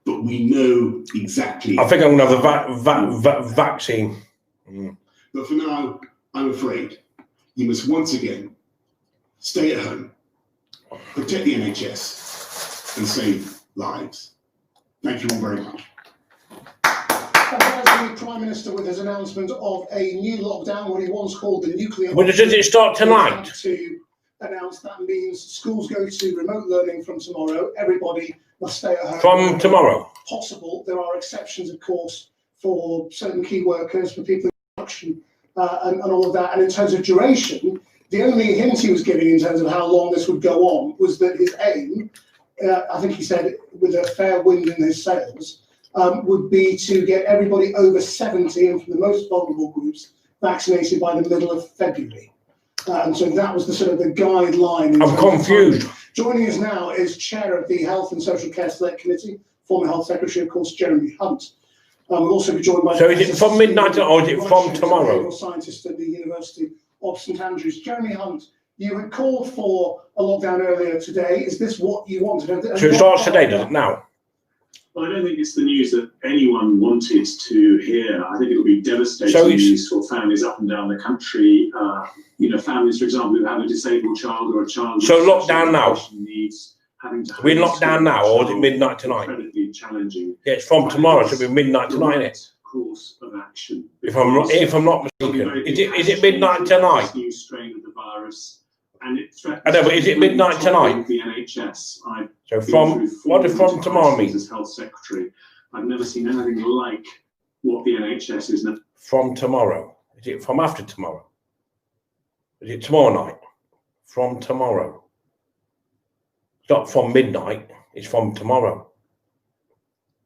but we know exactly. I think I'm going to have the vaccine. But for now, I'm afraid you must once again stay at home, protect the NHS, and save lives. Thank you all very much. The Prime Minister with his announcement of a new lockdown, what he once called the nuclear. When does it start tonight? To announce that means schools go to remote learning from tomorrow. Everybody must stay at home. From tomorrow? Possible. There are exceptions, of course, for certain key workers, for people in production, and all of that. And in terms of duration, the only hint he was giving in terms of how long this would go on was that his aim, I think he said, with a fair wind in his sails, would be to get everybody over 70 and from the most vulnerable groups vaccinated by the middle of February. And so that was the sort of the guideline. I'm confused. Joining us now is Chair of the Health and Social Care Select Committee, former Health Secretary, of course, Jeremy Hunt. We'll also be joined by... So is it from midnight or is it from tomorrow? ...scientist at the University of St Andrews. Jeremy Hunt, you had called for a lockdown earlier today. Is this what you wanted? So it starts today, does it now? Well, I don't think it's the news that anyone wanted to hear. I think it will be devastating news for families up and down the country. Families, for example, who have a disabled child or a child. So lockdown now? Needs, we're locked down now, or is it midnight tonight? Incredibly challenging. Yeah, it's from tomorrow, so it'll be midnight tonight, isn't it? Course of action. If I'm not mistaken, is it midnight tonight? New strain of the virus, and it threatens. I know, but is it midnight tonight? The NHS. So from what does from tomorrow mean? As Health Secretary, I've never seen anything like what the NHS is now. From tomorrow. Is it from after tomorrow? Is it tomorrow night? From tomorrow. It's not from midnight, it's from tomorrow.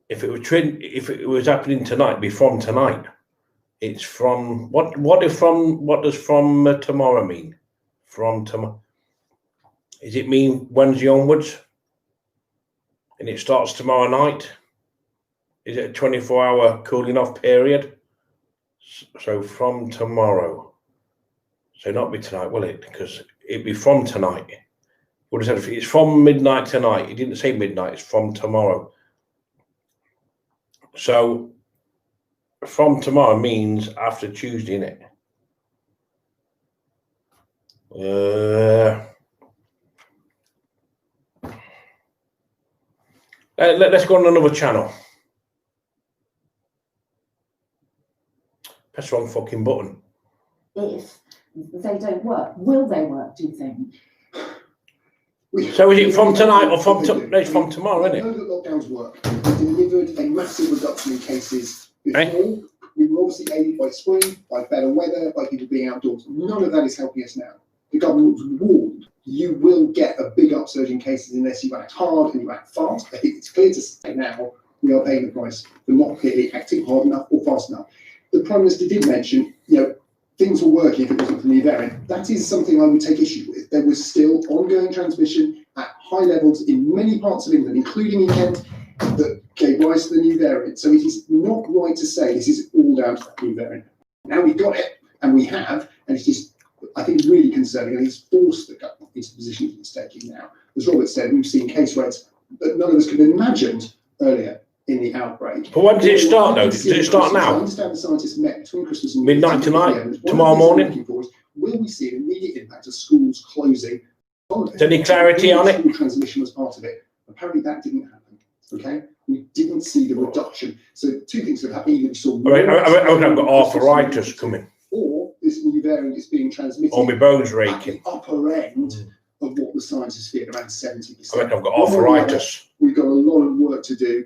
If it was happening tonight, it'd be from tonight. It's from what does from tomorrow mean? From tomorrow. Does it mean Wednesday onwards? And it starts tomorrow night? Is it a 24-hour cooling off period? So from tomorrow. So not be tonight, will it? Because it'd be from tonight. Would have said it's from midnight tonight. He didn't say midnight, it's from tomorrow. So from tomorrow means after Tuesday, innit? Let's go on another channel. Press the wrong fucking button. If they don't work, will they work, do you think? So is it from tonight or from it's from tomorrow, isn't it? We know that lockdowns work. We delivered a massive reduction in cases before. Eh? We were obviously aided by spring, by better weather, by people being outdoors. None of that is helping us now. The government was warned you will get a big upsurge in cases unless you act hard and you act fast. I think it's clear to say now we are paying the price for not clearly acting hard enough or fast enough. The Prime Minister did mention, things were working if it wasn't for the new variant. That is something I would take issue with. There was still ongoing transmission at high levels in many parts of England, including in Kent, that gave rise to the new variant. So it is not right to say this is all down to that new variant. Now we've got it, and we have, and it is, I think, really concerning, and it's forced the government into the position that it's taking now. As Robert said, we've seen case rates that none of us could have imagined earlier in the outbreak. But when did it start, though? Did it start now? I understand the scientists met between Christmas and midnight tonight? Tomorrow morning? Will we see an immediate impact of schools closing? Is any clarity on it? School transmission was part of it. Apparently that didn't happen. Okay? We didn't see the reduction. So two things have happened. Either we saw I've got arthritis coming. Or this new variant is being transmitted or my bones raking. At the upper end of what the scientists feared, around 70%. I reckon I've got arthritis. We've got a lot of work to do.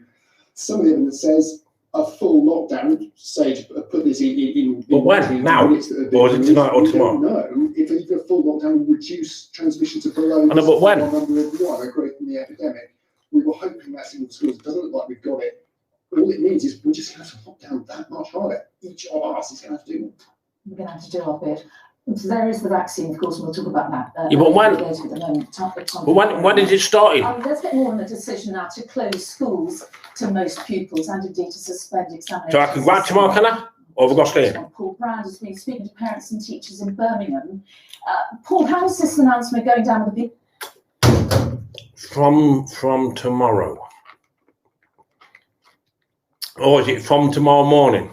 Some of the evidence says a full lockdown, say, put this in but when? Now? Or is it tonight or tomorrow? No, if a full lockdown will reduce transmission to below but when? number of one, a growth in the epidemic. We were hoping that's in the schools. It doesn't look like we've got it. All it means is we're just going to have to lock down that much harder. Each of us is going to have to do more. We're going to have to do our bit. There is the vaccine, of course, and we'll talk about that. But when is it starting? There's been more than a decision now to close schools to most pupils and indeed to suspend examinations. So I can go out tomorrow, can I? Or have I got to stay? Paul Brown has been speaking to parents and teachers in Birmingham. Paul, how is this announcement going down with the big? From tomorrow. Or is it from tomorrow morning?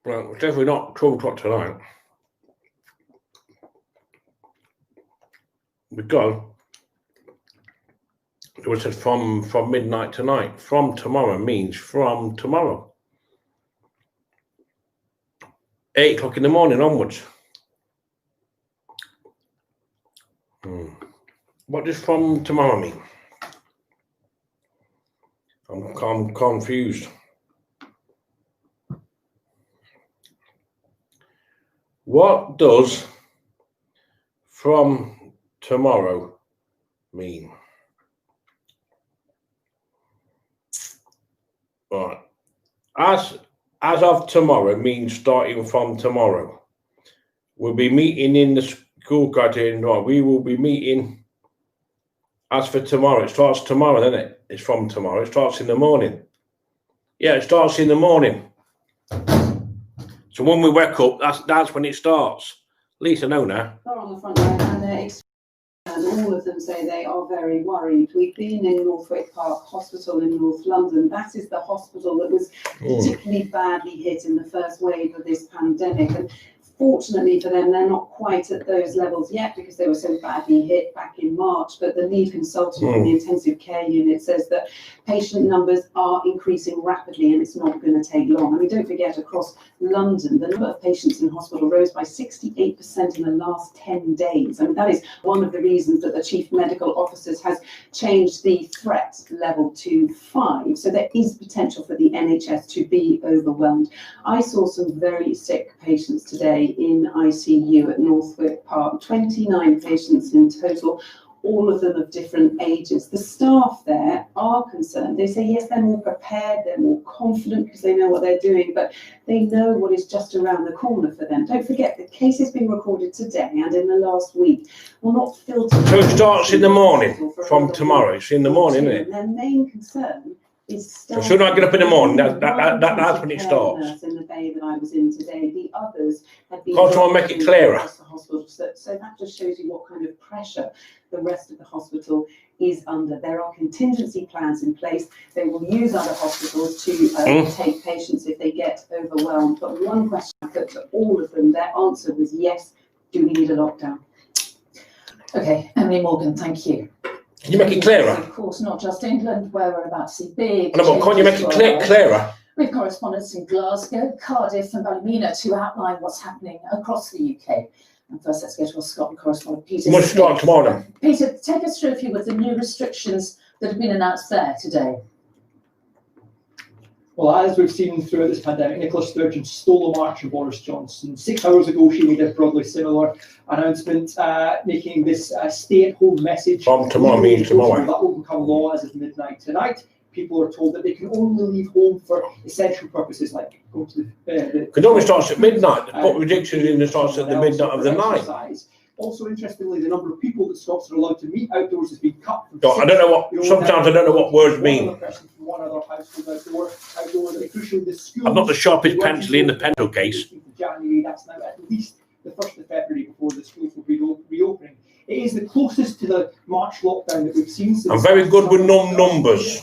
Well, it's definitely not 12 o'clock tonight. Because it was said from midnight tonight. From tomorrow means from tomorrow. 8 o'clock in the morning onwards. What does from tomorrow mean? I'm confused. What does from tomorrow mean? Right. As of tomorrow means starting from tomorrow. We'll be meeting in the school garden. Right. We will be meeting. As for tomorrow, it starts tomorrow, doesn't it? It's from tomorrow. It starts in the morning. Yeah, it starts in the morning. So when we wake up, that's when it starts. At least I know now. They're on the front line and and all of them say they are very worried. We've been in Northwick Park Hospital in North London. That is the hospital that was particularly badly hit in the first wave of this pandemic. And fortunately for them, they're not quite at those levels yet because they were so badly hit back in March. But the lead consultant from the intensive care unit says that patient numbers are increasing rapidly and it's not going to take long. I mean, don't forget, across London, the number of patients in hospital rose by 68% in the last 10 days. I mean, that is one of the reasons that the chief medical officers has changed the threat level to 5. So there is potential for the NHS to be overwhelmed. I saw some very sick patients today in ICU at Northwick Park, 29 patients in total, all of them of different ages. The staff there are concerned. They say, yes, they're more prepared, they're more confident because they know what they're doing, but they know what is just around the corner for them. Don't forget, the cases being recorded today and in the last week will not filter. So it starts in the morning from tomorrow. It's in the morning, isn't it? Their main concern is so soon I get up in the morning, that's when it starts. In the bay that I was in today, the others have been. Can't someone make it clearer? So that just shows you what kind of pressure the rest of the hospital is under. There are contingency plans in place. They will use other hospitals to take patients if they get overwhelmed. But one question I put to all of them, their answer was yes. Do we need a lockdown? Okay, Emily Morgan, thank you. Can you make it clearer? Of course, not just England, where we're about to see big. No, but can't you make it clearer? We've correspondents in Glasgow, Cardiff, and Ballymena to outline what's happening across the UK. And first, let's go to our Scotland correspondent, Peter. Must start tomorrow. Peter, take us through, if you would, the new restrictions that have been announced there today. Well, as we've seen throughout this pandemic, Nicola Sturgeon stole a march from Boris Johnson. 6 hours ago, she made a broadly similar announcement, making this stay-at-home message. From tomorrow means tomorrow. That will become law as of midnight tonight. People are told that they can only leave home for essential purposes, like go to the It only starts at midnight. What predictions in it starts at the midnight of the night. Also, interestingly, the number of people that Scots are allowed to meet outdoors has been cut. I don't know what. Sometimes I don't know what words mean. One other household outdoor, crucially, the school. I'm not the sharpest pencil in the pencil case. January, that's now at least the 1st of February before the schools will be reopening. It is the closest to the March lockdown that we've seen. I'm very good with numbers.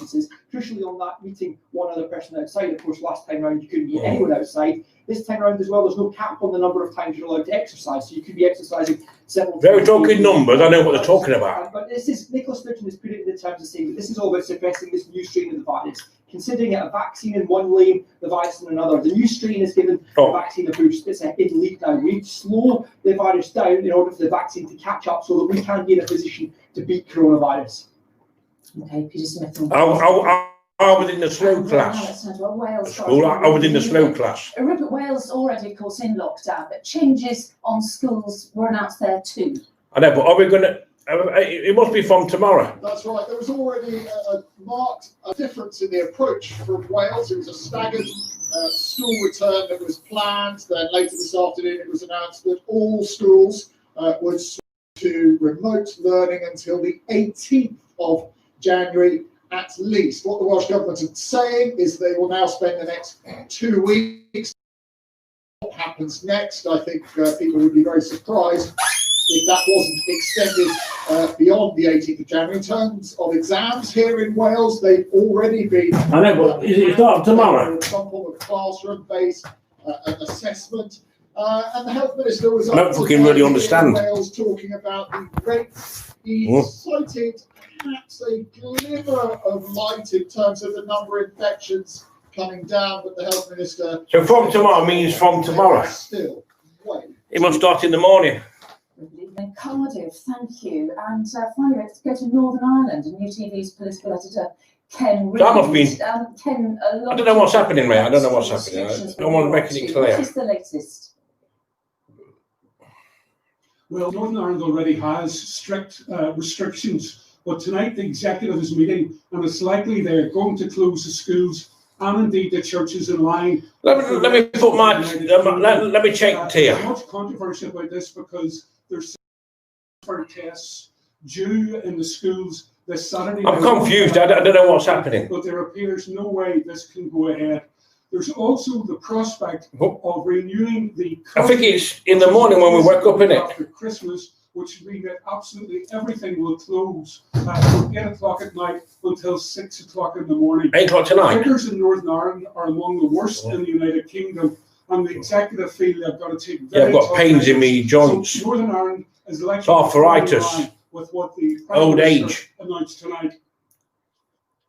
Crucially, on that, meeting one other person outside. Of course, last time round you couldn't meet anyone outside. This time round as well, there's no cap on the number of times you're allowed to exercise, so you could be exercising several. Very talking numbers. I know what they're talking about. But this is Nicola Sturgeon has put it in the terms of saying that this is all about suppressing this new strain of the virus. Considering it a vaccine in one lane, the virus in another. The new strain is given the vaccine a boost. It's in lead now. We need to slow the virus down in order for the vaccine to catch up so that we can be in a position to beat coronavirus. Okay, Peter Smith. I was in the slow class. School, I was in the slow class. Rupert, Wales already, of course, in lockdown, but changes on schools were announced there too. I know, but are we going to? It must be from tomorrow. That's right. There was already a marked difference in the approach from Wales. It was a staggered school return that was planned. Then later this afternoon, it was announced that all schools would switch to remote learning until the 18th of January at least. What the Welsh Government is saying is they will now spend the next 2 weeks. What happens next? I think people would be very surprised if that wasn't extended beyond the 18th of January. In terms of exams here in Wales, they've already been. I know, but it's not tomorrow. Some form of classroom-based assessment. And the health minister was. I don't fucking really understand. Wales talking about the rates. He cited perhaps a glimmer of light in terms of the number of infections coming down, but the health minister. So from tomorrow means from tomorrow. Still, wait. It must start in the morning. In Cardiff, thank you. And finally, let's go to Northern Ireland and UTV's political editor, Ken Reid. That must be. Ken, I don't know what's happening, mate. I don't know what's happening. No one's making it clear. What is the latest? Well, Northern Ireland already has strict restrictions, but tonight the executive is meeting, and it's likely they're going to close the schools and indeed the churches in line. Let me put my. Let me check here. There's much controversy about this because there's tests due in the schools this Saturday. I'm confused. I don't know what's happening. But there appears no way this can go ahead. There's also the prospect of renewing the. I think it's in the morning when we wake up, innit? After Christmas, which mean that absolutely everything will close from 8 o'clock at night until 6 o'clock in the morning. 8 o'clock tonight? Figures in Northern Ireland are among the worst in the United Kingdom, and the executive feel they've got to take very I've got pains in me joints. So Northern Ireland is likely arthritis. with what the old age announced tonight.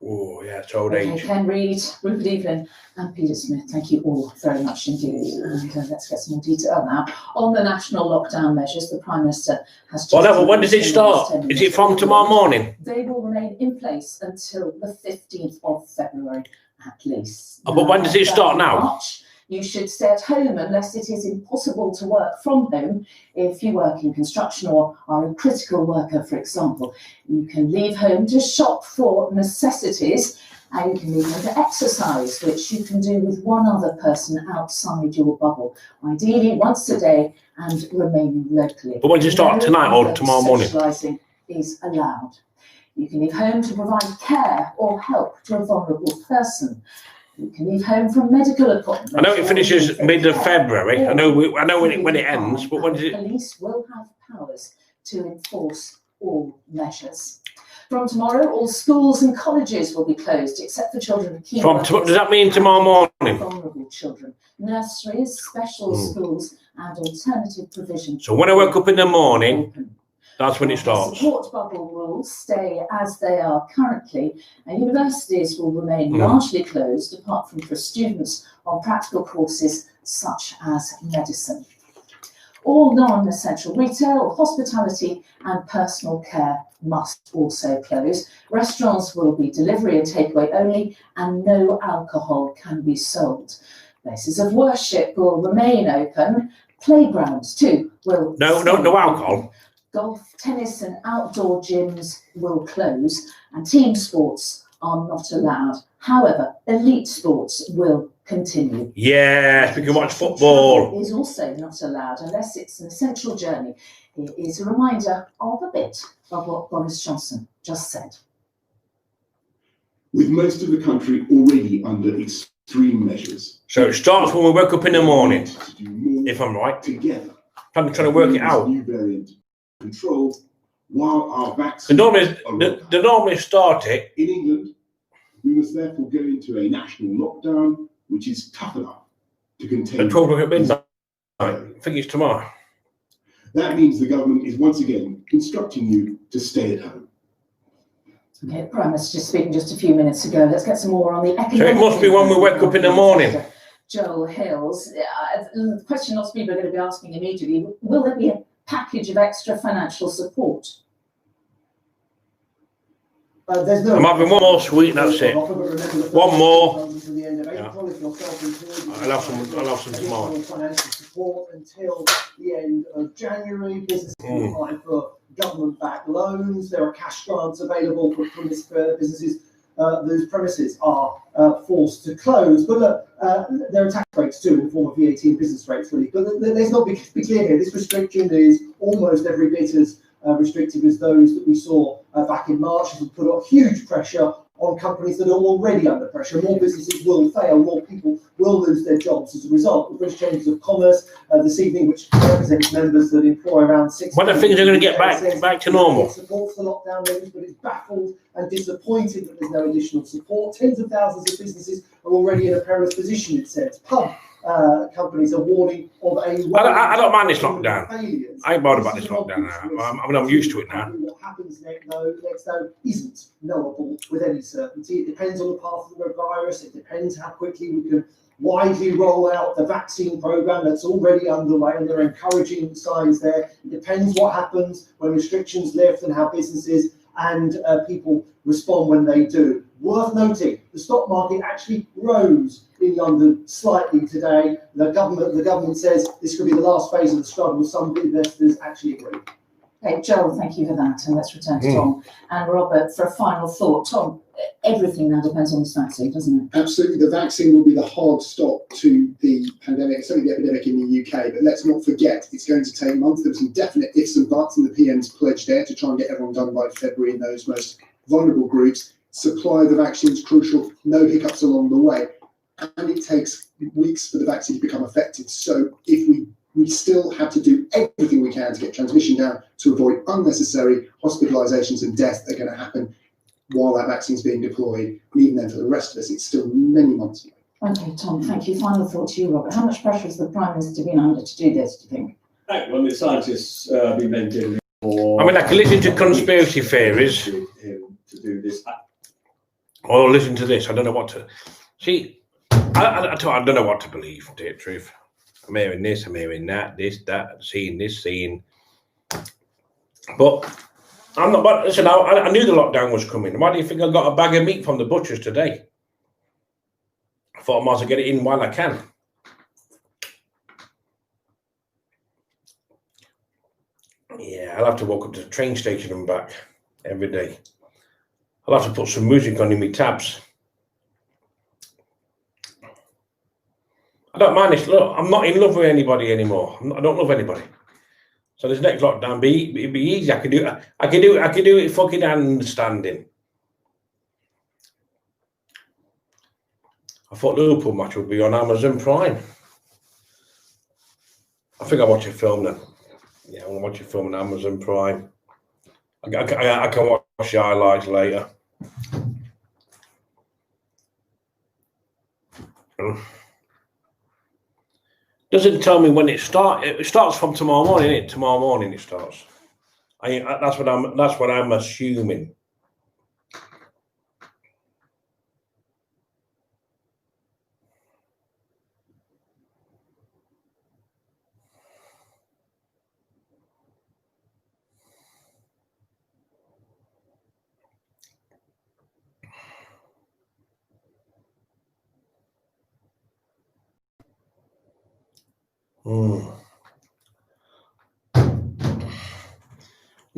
Oh, yeah, it's old Okay, age. Ken Reid, Rupert Evelyn and Peter Smith, thank you all very much indeed. And let's get some more detail now. On the national lockdown measures, the Prime Minister has just... Well, when does it start? Is it from tomorrow morning? They will remain in place until the 15th of February at least. But when does it start now? March, you should stay at home unless it is impossible to work from home. If you work in construction or are a critical worker, for example, you can leave home to shop for necessities, and you can leave home to exercise, which you can do with one other person outside your bubble, ideally once a day and remaining locally. But when does it start, tonight or tomorrow morning? Socialising is allowed. You can leave home to provide care or help to a vulnerable person. You can leave home from medical appointments. I know it finishes mid of February. I know when it ends, but when does it? Police will have powers to enforce all measures. From tomorrow, all schools and colleges will be closed, except for children of key workers. Does that mean tomorrow morning? Vulnerable children, nurseries, special schools, and alternative provision. So when I wake up in the morning, that's when it starts. Support bubble rules stay as they are currently, and universities will remain largely closed, apart from for students on practical courses such as medicine. All non-essential retail, hospitality and personal care must also close. Restaurants will be delivery and takeaway only, and no alcohol can be sold. Places of worship will remain open. Playgrounds too will no alcohol. Golf, tennis and outdoor gyms will close, and team sports are not allowed. However, elite sports will continue. Yes, we can watch football. Travel is also not allowed unless it's an essential journey. It is a reminder of a bit of what Boris Johnson just said. With most of the country already under extreme measures. So it starts when we wake up in the morning, if I'm right. Together. I'm trying to work it out. New variant control while our vaccine. They normally start it. In England, we must therefore go into a national lockdown, which is tough enough to contain. At 12 at midnight. I think it's tomorrow. That means the government is once again instructing you to stay at home. Okay, the Prime Minister just speaking just a few minutes ago. Let's get some more on the economic. So it must be when we wake up in the morning. Joel Hills. The question lots of people are going to be asking immediately, will there be a package of extra financial support? There's no. I'm having one more sweet, that's it. One more. Yeah. I'll have some tomorrow. Financial support until the end of January. Businesses can apply for government-backed loans. There are cash grants available for businesses whose premises are forced to close. But look, there are tax breaks too in the form of VAT and business rates relief. But let's not be clear here. This restriction is almost every bit as restrictive as those that we saw back in March. It will put a huge pressure on companies that are already under pressure. More businesses will fail, more people will lose their jobs as a result. The British Chambers of Commerce this evening, which represents members that employ around 6 When are things going to get back to normal? It supports the lockdown measures, but it's baffled and disappointed that there's no additional support. Tens of thousands of businesses are already in a perilous position, it says. Pub companies are warning of a... I don't mind this lockdown. I ain't bothered about this lockdown now. I'm used to it now. What happens next, though, isn't knowable with any certainty. It depends on the path of the virus. It depends how quickly we can widely roll out the vaccine program that's already underway, and there are encouraging signs there. It depends what happens when restrictions lift and how businesses and people respond when they do. Worth noting, the stock market actually rose in London slightly today. The government says this could be the last phase of the struggle. Some investors actually agree. Okay, Joel, thank you for that. And let's return to Tom and Robert for a final thought. Tom, everything now depends on this vaccine, doesn't it? Absolutely. The vaccine will be the hard stop to the pandemic, certainly the epidemic in the UK. But let's not forget, it's going to take months. There were some definite ifs and buts in the PM's pledge there to try and get everyone done by February in those most vulnerable groups. Supply of the vaccine is crucial. No hiccups along the way. And it takes weeks for the vaccine to become effective. So if we we still have to do everything we can to get transmission down to avoid unnecessary hospitalisations and deaths that are going to happen while that vaccine is being deployed. And even then, for the rest of us, it's still many months away. Okay, Tom, thank you. Final thought to you, Robert. How much pressure has the Prime Minister been under to do this, do you think? Well, the scientists have been mentioning for... I mean, I can listen to conspiracy theories. To do this. Or listen to this. I don't know what to... See, I don't know what to believe, to tell you the truth. I'm hearing this, I'm hearing that, this, that, seeing this, seeing... But I'm not... But listen, I knew the lockdown was coming. Why do you think I got a bag of meat from the butchers today? I thought I might as well get it in while I can. Yeah, I'll have to walk up to the train station and back every day. I'll have to put some music on in my tabs. I don't mind this. Look, I'm not in love with anybody anymore. I don't love anybody. So this next lockdown, it'd be easy. I could do it fucking handstanding. I thought the Liverpool match would be on Amazon Prime. I think I'll watch a film then. Yeah, I'm gonna watch a film on Amazon Prime. I can watch the highlights later. Doesn't tell me when it starts. It starts from tomorrow morning, isn't it? Tomorrow morning it starts. That's what I'm assuming.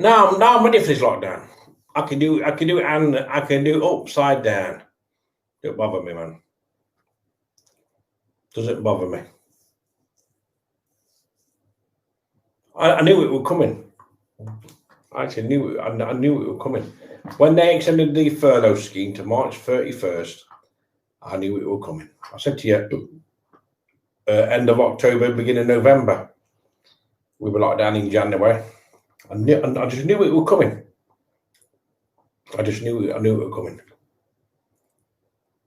Now I'm ready for this lockdown. I can do it, and I can do it upside down. Don't bother me, man. Doesn't bother me. I knew it was coming. I actually knew it. I knew it was coming. When they extended the furlough scheme to March 31st, I knew it was coming. I said to you, end of October, beginning of November. We were locked down in January. I just knew it was coming. I knew it was coming.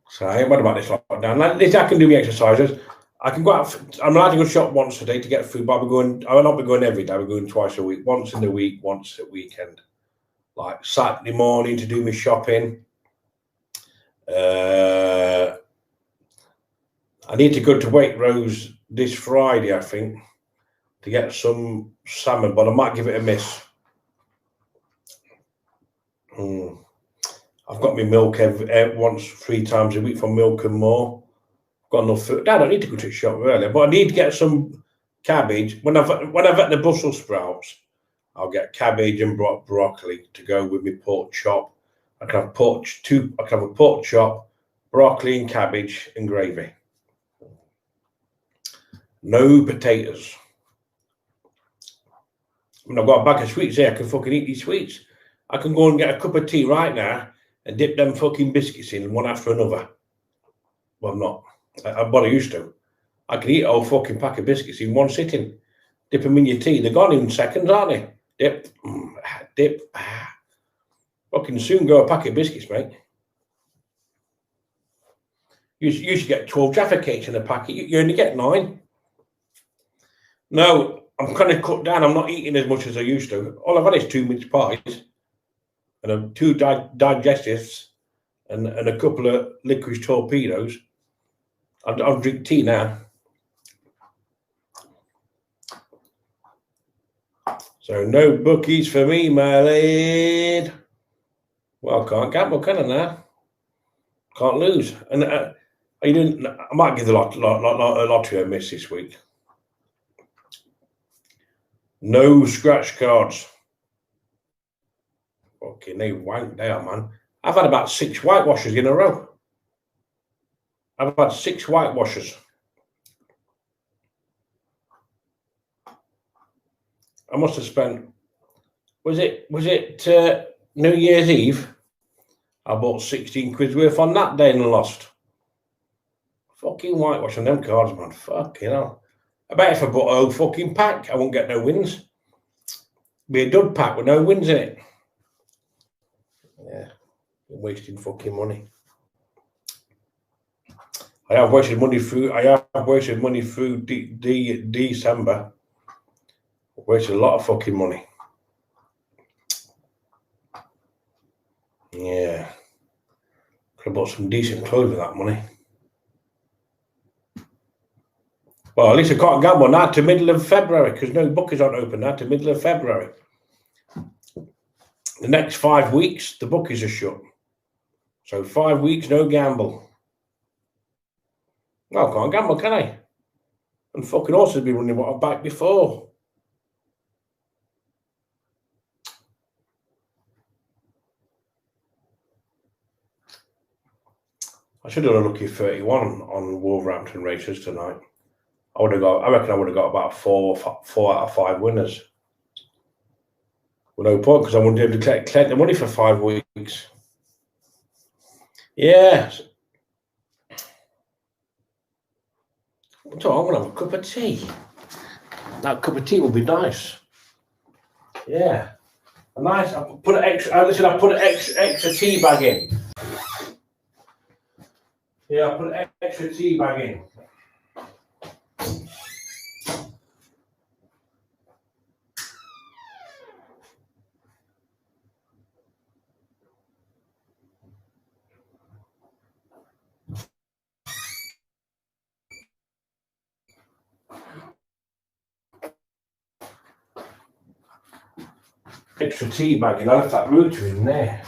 So I ain't worried about this lockdown. Like this, I can do the exercises. I can go out. I'm allowed to go shop once a day to get food, but I will not be going every day. I'll be going twice a week. Once in the week, once at weekend. Like Saturday morning to do my shopping. I need to go to Waitrose this Friday, I think, to get some salmon, but I might give it a miss. I've got my milk once 3 times a week for Milk and More. Got enough food. I don't need to go to the shop earlier, but I need to get some cabbage. When I've got the Brussels sprouts, I'll get cabbage and broccoli to go with my pork chop. I can have a pork chop, broccoli and cabbage and gravy. No potatoes. I mean, I've got a bag of sweets here. I can fucking eat these sweets. I can go and get a cup of tea right now and dip them fucking biscuits in one after another. Well, I'm not. What I used to. I can eat a whole fucking pack of biscuits in one sitting. Dip them in your tea. They're gone in seconds, aren't they? Dip. Dip. Fucking soon go a pack of biscuits, mate. You should get 12 Jaffa cakes in a packet. You only get 9. No, I'm kind of cut down. I'm not eating as much as I used to. All I've had is 2 mince pies and 2 digestives and a couple of licorice torpedoes. I'll drink tea now. So no bookies for me, my lad. Well, I can't gamble, can I now? Can't lose. And I might give the lottery a miss this week. No scratch cards. Fucking they wank there, man. I've had about 6 whitewashers in a row. I've had 6 whitewashers. I must have spent. Was it New Year's Eve? I bought 16 quid worth on that day and lost. Fucking whitewashing them cards, man. Fucking hell. I bet if I bought a whole fucking pack, I won't get no wins. Be a dud pack with no wins in it. Yeah, I'm wasting fucking money. I have wasted money through December. I wasted a lot of fucking money. Yeah. Could have bought some decent clothes with that money. Well, at least I can't gamble now to middle of February because no bookies aren't open now to middle of February. The next 5 weeks, the bookies are shut. So 5 weeks, no gamble. No, I can't gamble, can I? And fucking horses have been running what I've backed before. I should have done a lucky 31 on Wolverhampton races tonight. I reckon I would have got about four out of 5 winners. With no point because I wouldn't be able to collect the money for 5 weeks. Yeah. So I'm gonna have a cup of tea. That cup of tea will be nice. Yeah. A nice. I put an extra. Listen, I put an extra tea bag in. Yeah, I put an extra tea bag in. Extra tea bag, and I left that router in there.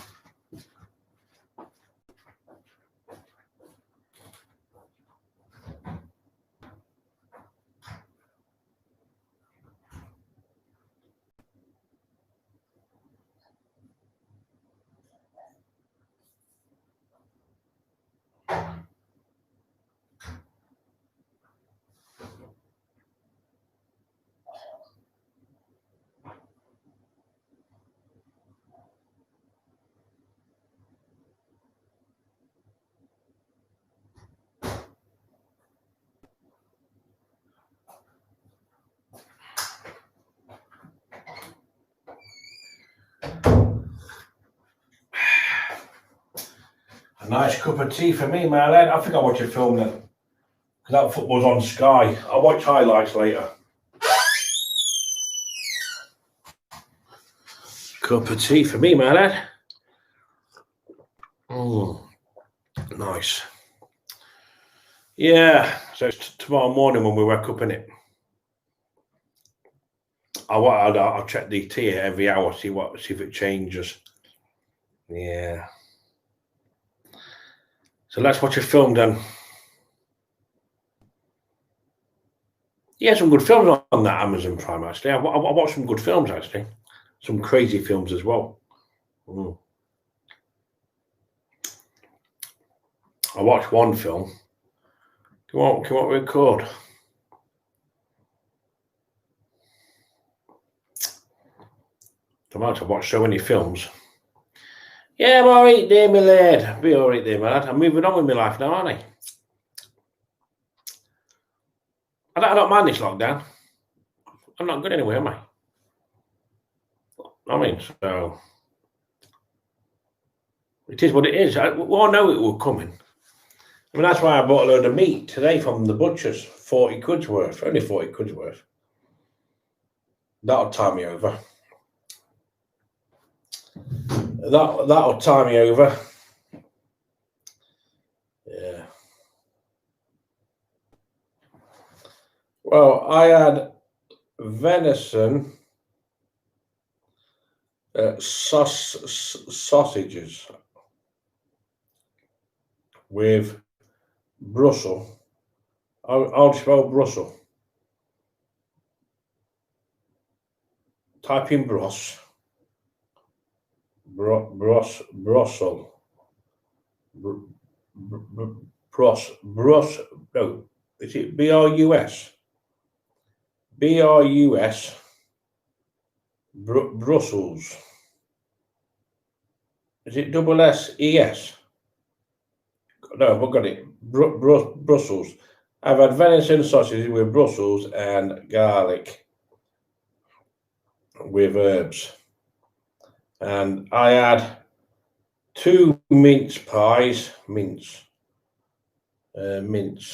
A nice cup of tea for me, my lad. I think I'll watch a film then. Because that football's on Sky. I'll watch highlights later. Cup of tea for me, my lad. Nice. Yeah, so it's tomorrow morning when we wake up in it. I'll check the tea every hour, see if it changes. Yeah. So let's watch a film then. Yeah, some good films on that Amazon Prime actually. I watched some good films actually. Some crazy films as well. I watched one film. Come on, record. I might have watched so many films. Yeah, I'm alright there, my lad. Be alright there, my lad. I'm moving on with my life now, aren't I? I don't mind this lockdown. I'm not going anywhere, am I? I mean, so it is what it is. I know it will come in. I mean, that's why I bought a load of meat today from the butcher's. 40 quid's worth. Only 40 quid's worth. That'll tie me over. That'll tie me over. Yeah. Well, I had venison sausages with Brussels. I'll spell Brussels. Type in Brussels. Brussels. No, is it BRUS? BRUS. Brussels. Is it double SES? No, I've got it. Brussels. I've had venison sausages with Brussels and garlic with herbs. And I had 2 mince pies, mince, M-E-A-N-C-E,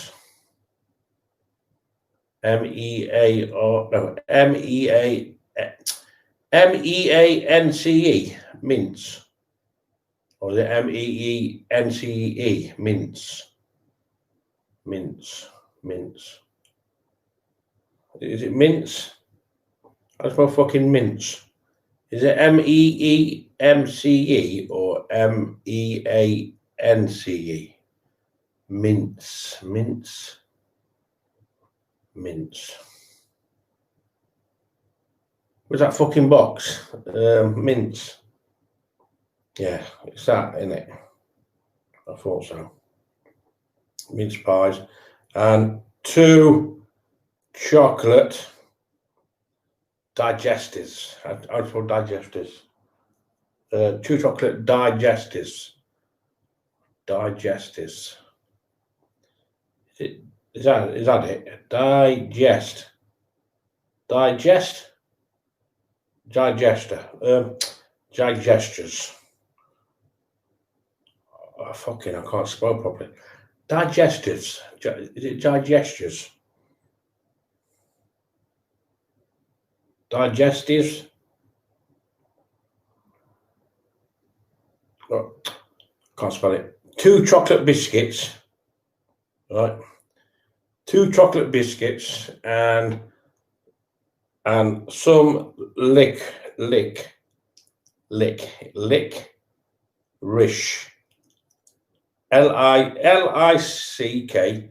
mince. Or is it M-E-E-N-C-E, mince? Mince. Is it mince? That's my fucking mince. Is it M-E-E-M-C-E or M-E-A-N-C-E? Mince. Where's that fucking box? Mince. Yeah, it's that, isn't it? I thought so. Mince pies and 2 chocolate digestives. I'd call digestives. 2 chocolate digestives. Is that it? Digesters. Oh, fucking, I can't spell properly. Digestives. Is it digesters? Digestives. Oh, can't spell it. 2 chocolate biscuits. Right. 2 chocolate biscuits and some licorice. L-I-C-K,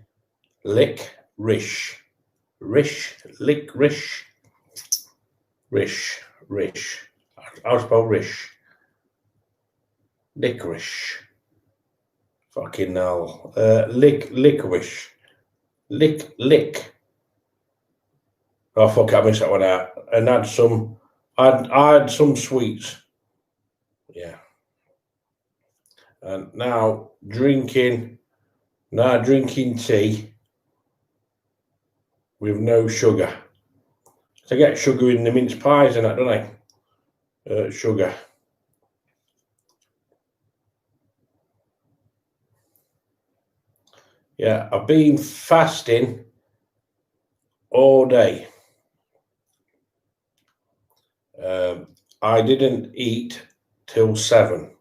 licorice. Rish. I'll spell rish. Licorice. Fucking hell. Licorice. Lick. Oh fuck! I missed that one out. And I had some sweets. Yeah. And now drinking tea with no sugar. So I get sugar in the mince pies and that, don't I? Sugar. Yeah, I've been fasting all day. I didn't eat till 7.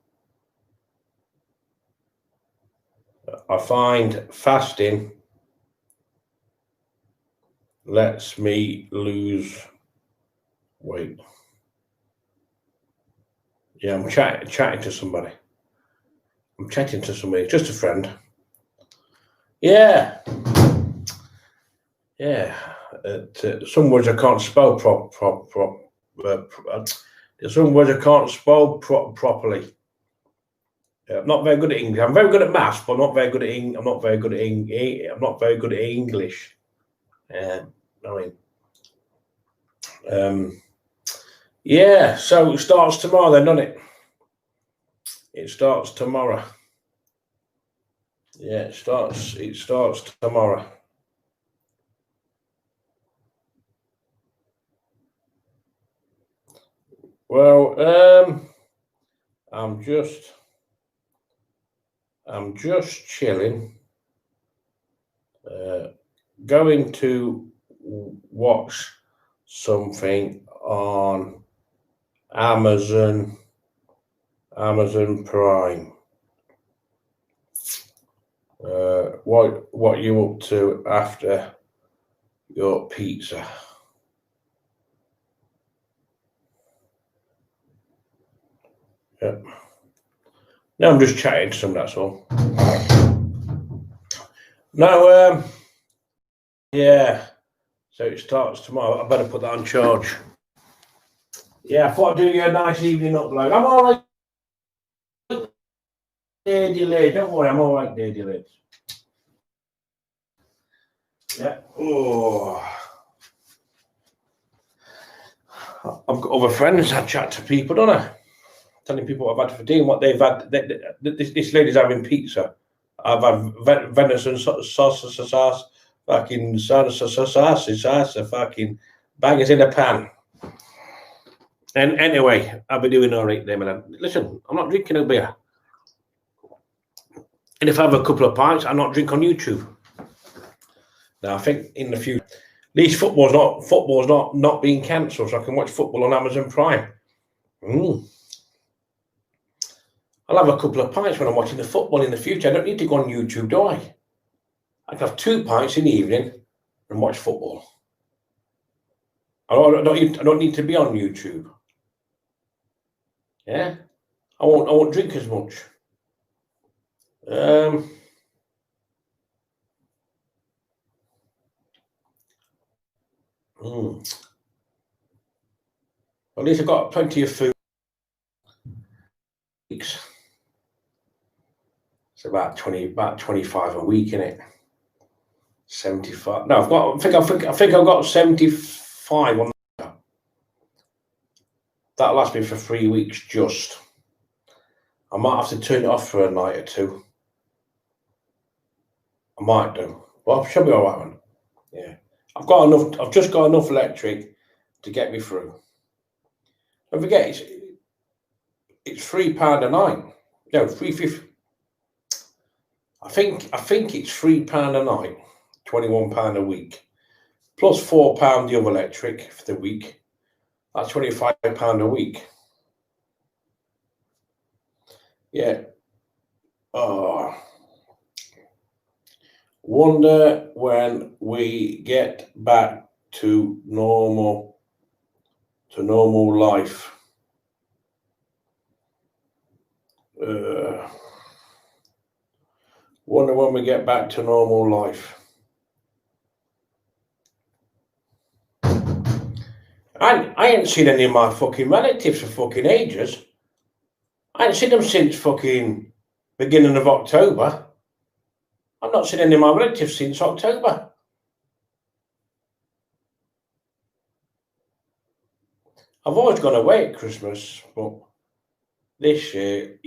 I find fasting lets me lose weight. Yeah, I'm chatting to somebody. Just a friend. Yeah. Some words I can't spell some words I can't spell properly. I'm not very good at English. I'm very good at maths, but I'm not very good at English. Yeah, so it starts tomorrow then, doesn't it? It starts tomorrow. Yeah, it starts tomorrow. Well, I'm just chilling. Going to watch something on Amazon Prime. What you up to after your pizza? Yep. No, I'm just chatting to some, that's all. No, yeah. So it starts tomorrow. I better put that on charge. Yeah, I thought I'd do you a nice evening upload. I'm all right. Day delayed. Don't worry, I'm all right. Day delayed. Yeah. Oh. I've got other friends. I chat to people, don't I? Telling people what I've had for dinner, what they've had. This lady's having pizza. I've had venison sauce, fucking sausage, fucking bangers in a pan. And anyway, I'll be doing all right there, man. Listen, I'm not drinking a beer. And if I have a couple of pints, I'll not drink on YouTube. Now, I think in the future, at least football's not being cancelled, so I can watch football on Amazon Prime. I'll have a couple of pints when I'm watching the football in the future. I don't need to go on YouTube, do I? I can have 2 pints in the evening and watch football. I don't need to be on YouTube. Yeah, I won't drink as much. At least I've got plenty of food. It's about 25 a week, isn't it? 75. No, I think I've got 75 on that. That'll last me for 3 weeks just. I might have to turn it off for a night or two. I might do. Well, it should be all right, man. Yeah. I've just got enough electric to get me through. Don't forget, it's £3 a night. No, £3.50. I think it's £3 a night, £21 a week, plus £4 the other electric for the week. That's £25 a week. Yeah. Oh. Wonder when we get back to normal life. Wonder when we get back to normal life. I ain't seen any of my fucking relatives for fucking ages. I ain't seen them since fucking beginning of October. I've not seen any of my relatives since October. I've always gone away at Christmas, but this year,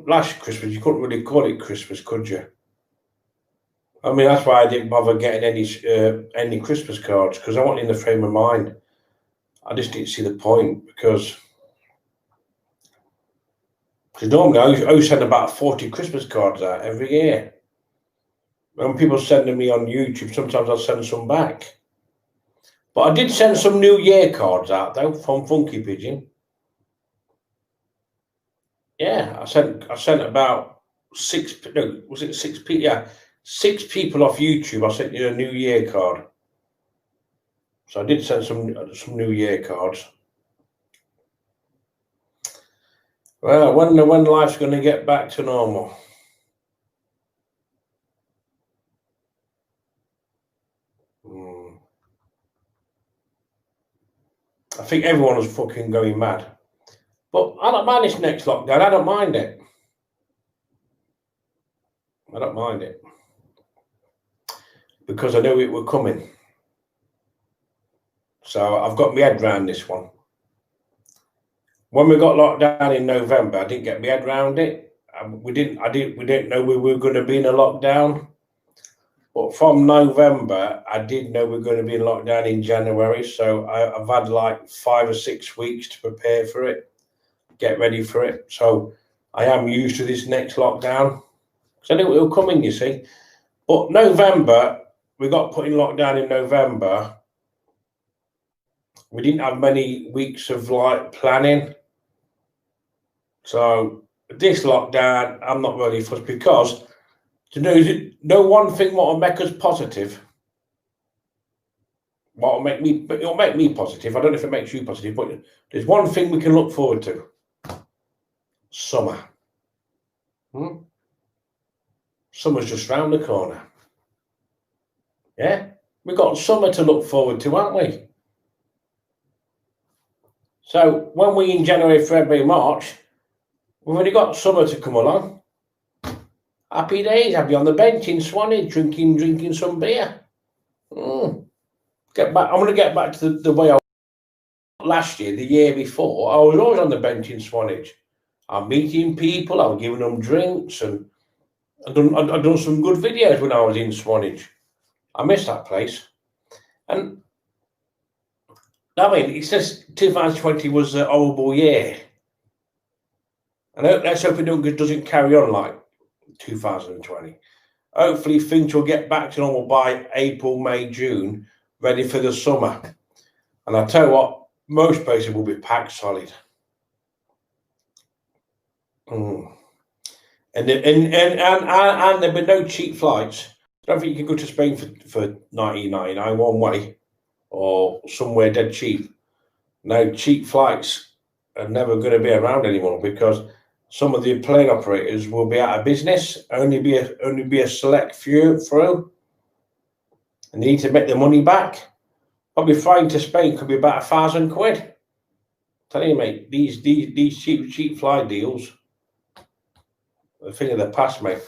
last Christmas, you couldn't really call it Christmas, could you? I mean, that's why I didn't bother getting any Christmas cards, because I wasn't in the frame of mind. I just didn't see the point, because normally I send about 40 Christmas cards out every year. When people sending me on YouTube, sometimes I'll send some back. But I did send some New Year cards out, though, from Funky Pigeon. Yeah, I sent about 6 people? Yeah, 6 people off YouTube. I sent you a New Year card. So I did send some New Year cards. Well, when life's going to get back to normal? I think everyone was fucking going mad. But I don't mind this next lockdown. I don't mind it. I don't mind it. Because I knew it were coming. So I've got my head round this one. When we got locked down in November, I didn't get my head round it. We didn't know we were going to be in a lockdown. But from November, I did know we were going to be in lockdown in January. So I've had like 5 or 6 weeks to prepare for it, get ready for it. So I am used to this next lockdown. Because I knew it was coming, you see. But November, we got put in lockdown in November. We didn't have many weeks of like planning. So this lockdown, I'm not really fussed, because know one thing what will make us positive. It'll make me positive. I don't know if it makes you positive, but there's one thing we can look forward to. Summer. Summer's just round the corner. Yeah? We've got summer to look forward to, haven't we? So when we in January, February, March, we've already got summer to come along. Happy days. I'll be on the bench in Swanage drinking some beer. Get back. I'm going to get back to the way I was last year, the year before. I was always on the bench in Swanage. I'm meeting people. I was giving them drinks, and I've done some good videos when I was in Swanage. I miss that place. And I mean, it says 2020 was a horrible year. And let's hope it doesn't carry on like 2020. Hopefully things will get back to normal by April, May, June, ready for the summer. And I tell you what, most places will be packed solid. And there'll be no cheap flights. I don't think you can go to Spain for $19.99 one way or somewhere dead cheap. No, cheap flights are never going to be around anymore because some of the plane operators will be out of business. Only be a select few through. And they need to make their money back. Probably flying to Spain could be about £1,000. I'm telling you, mate, these cheap flight deals are a thing of the past, mate.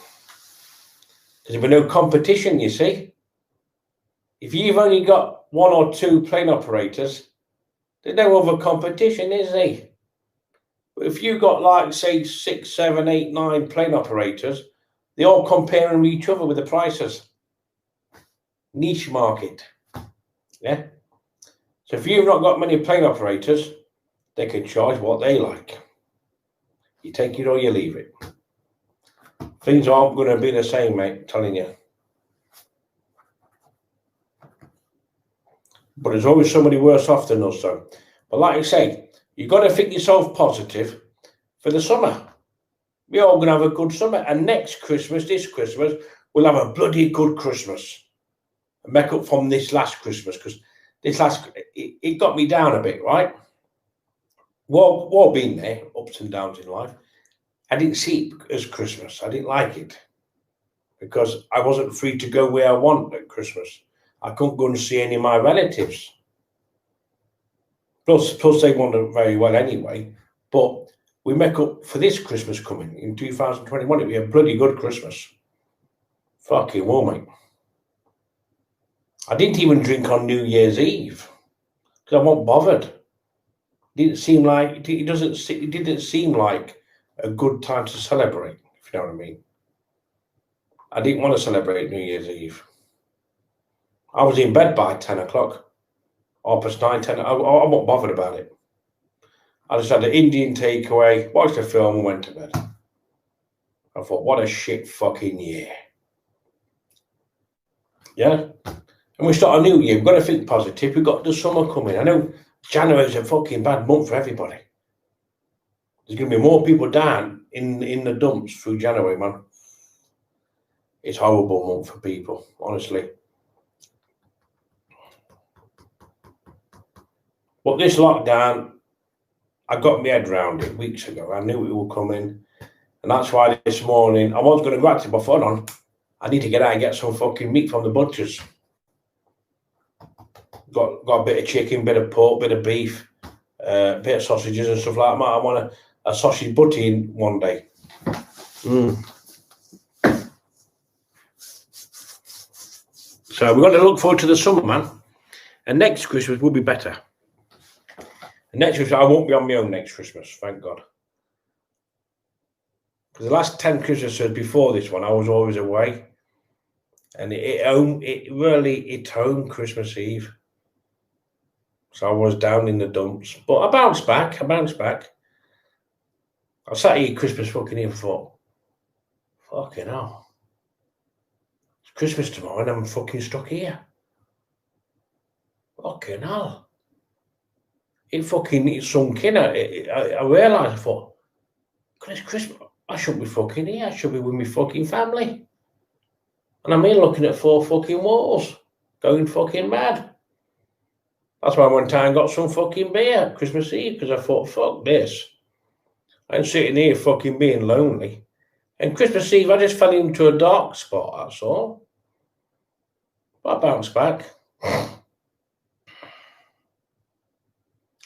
There's been no competition, you see. If you've only got 1 or 2 plane operators, there's no other competition, is there? But if you've got, like, say, 6, 7, 8, 9 plane operators, they're all comparing with each other with the prices. Niche market. Yeah? So if you've not got many plane operators, they can charge what they like. You take it or you leave it. Things aren't going to be the same, mate, I'm telling you. But there's always somebody worse off than us, though. But like I say, you've got to think yourself positive for the summer. We're all going to have a good summer. And next Christmas, this Christmas, we'll have a bloody good Christmas. And make up from this last Christmas, because this last, it got me down a bit, right? Well, been there, ups and downs in life. I didn't see it as Christmas. I didn't like it because I wasn't free to go where I want at Christmas. I couldn't go and see any of my relatives. Plus they wanted very well anyway. But we make up for this Christmas coming in 2021. It'll be a bloody good Christmas. Fucking well, mate. I didn't even drink on New Year's Eve because I wasn't bothered. It didn't seem like a good time to celebrate, if you know what I mean. I didn't want to celebrate New Year's Eve. I was in bed by 10 o'clock, 9:30, 10. I wasn't bothered about it. I just had an Indian takeaway, watched a film, and went to bed. I thought, what a shit fucking year. Yeah? And we start a new year. We've got to think positive. We've got the summer coming. I know January's a fucking bad month for everybody. There's going to be more people down in the dumps through January, man. It's a horrible month for people, honestly. But this lockdown, I got my head round it weeks ago. I knew it would come in. And that's why this morning, I was going to go out to my phone on. I need to get out and get some fucking meat from the butchers. Got a bit of chicken, bit of pork, bit of beef, bit of sausages and stuff like that. I want a sausage butty in one day. So we've got to look forward to the summer, man. And next Christmas will be better. And next Christmas, I won't be on my own next Christmas, thank God. Because the last 10 Christmases before this one, I was always away. And it really hit home Christmas Eve. So I was down in the dumps. But I bounced back. I sat here Christmas fucking Eve and thought, fucking hell. It's Christmas tomorrow and I'm fucking stuck here. Fucking hell. It sunk in. I realised, I thought, God, it's Christmas. I shouldn't be fucking here. I should be with my fucking family. And I'm here looking at 4 fucking walls, going fucking mad. That's why I went out and got some fucking beer Christmas Eve, because I thought, fuck this. I'm sitting here fucking being lonely. And Christmas Eve, I just fell into a dark spot, that's all. But I bounced back.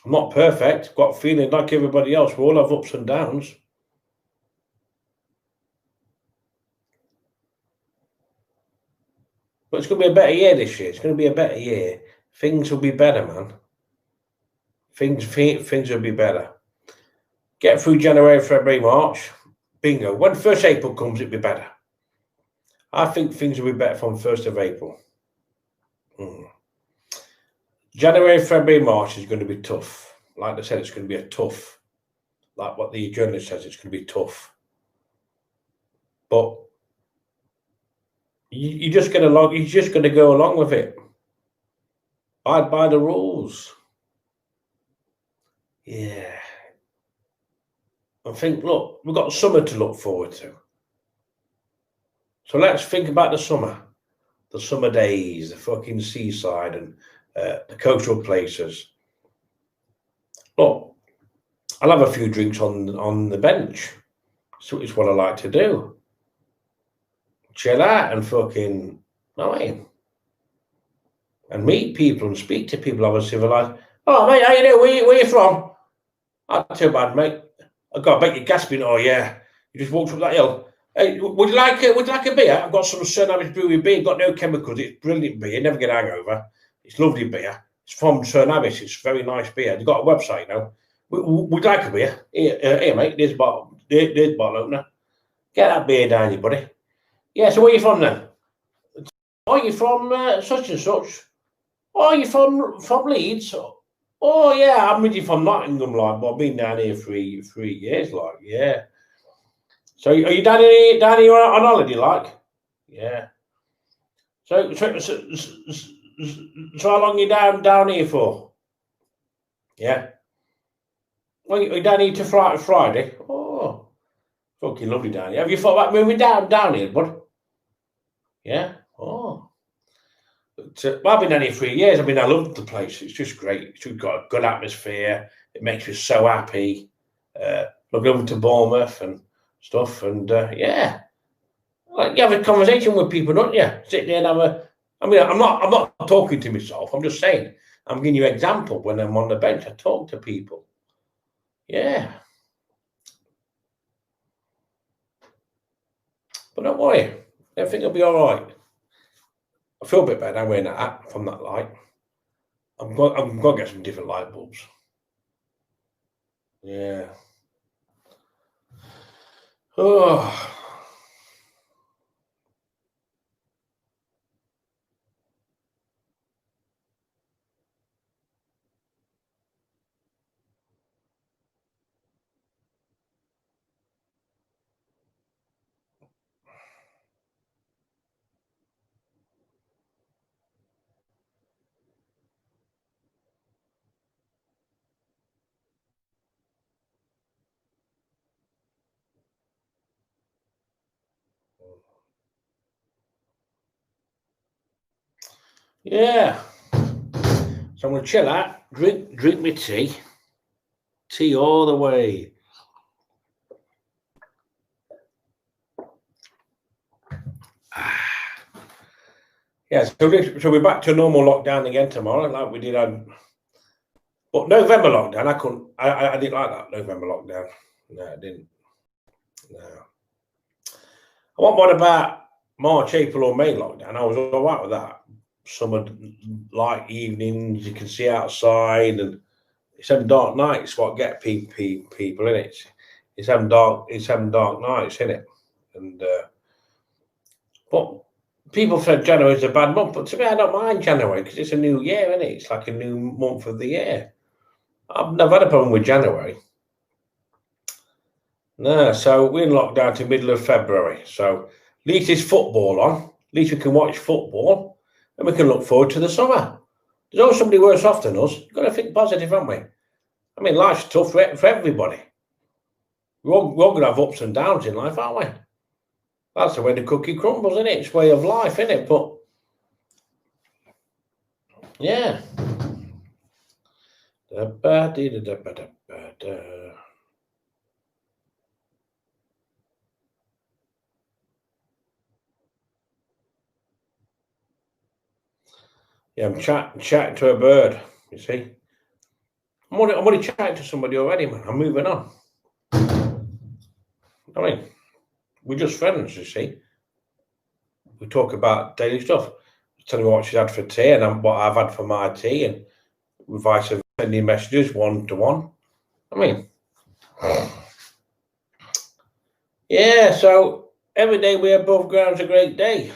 I'm not perfect. Got feeling like everybody else. We all have ups and downs. But it's going to be a better year this year. It's going to be a better year. Things will be better, man. Things will be better. Get through January, February, March. Bingo. When 1st April comes, it'll be better. I think things will be better from 1st of April. January, February, March is going to be tough. Like I said, it's going to be a tough. Like what the journalist says, it's going to be tough. But you just get along. You're just going to go along with it. Abide by the rules. Yeah. I think, look, we've got summer to look forward to. So let's think about the summer days, the fucking seaside and the coastal places. Look, I'll have a few drinks on the bench. So it's what I like to do. Chill out and fucking, and meet people and speak to people, have a civilized. Oh, mate, how you doing? Where you from? Not too bad, mate. I got a bet you're gasping. Oh yeah, you just walked up that hill. Hey, would you like a beer? I've got some Sir Brewery beer. Got no chemicals. It's brilliant beer. You never get hangover. It's lovely beer. It's from Sir Navis. It's very nice beer. They've got a website, you know. Would you like a beer? Here, mate. There's bottle opener. Get that beer down, you buddy. Yeah. So where you from then? Are you from such and such? Oh, you from Leeds? Oh yeah, I'm really from Nottingham, like, but I've been down here for 3 years, like, yeah. So are you down here on holiday, like? Yeah. So how long are you down here for? Yeah. Well, you're down here to Friday. Oh, fucking lovely down here. Have you thought about moving down here, bud? Yeah. Oh. But, I've been down here 3 years. I mean, I love the place. It's just great. It's just got a good atmosphere. It makes me so happy. Look over to Bournemouth and stuff, and yeah, like you have a conversation with people, don't you? Sit there and have a. I mean, I'm not talking to myself. I'm just saying. I'm giving you an example. When I'm on the bench, I talk to people. Yeah, but don't worry. Everything will be all right. I feel a bit better now wearing that hat from that light. I'm going to get some different light bulbs. Yeah. Oh. Yeah. So I'm going to chill out, drink my tea all the way. Yeah, so we're back to normal lockdown again tomorrow, like we did on. But November lockdown, I couldn't. I didn't like that November lockdown. No, I didn't. No. I want one about March, April, or May lockdown. I was all right with that. Summer light evenings, you can see outside, and it's them dark nights what get people in it. It's them dark nights, isn't it? And but people said January is a bad month, but to me, I don't mind January because it's a new year, isn't it? It's like a new month of the year. I've never had a problem with January. No, so we're in lockdown to middle of February. So at least there's football on. At least we can watch football, and we can look forward to the summer. There's always somebody worse off than us. You've got to think positive, haven't we? I mean, life's tough for everybody. We're all going to have ups and downs in life, aren't we? That's the way the cookie crumbles, isn't it? It's way of life, isn't it? But yeah. Yeah, I'm chatting to a bird, you see. I'm already chatting to somebody already, man. I'm moving on. I mean, we're just friends, you see. We talk about daily stuff. Tell me what she's had for tea and what I've had for my tea, and vice versa, sending messages one-to-one. I mean, yeah, so every day we're above ground's a great day.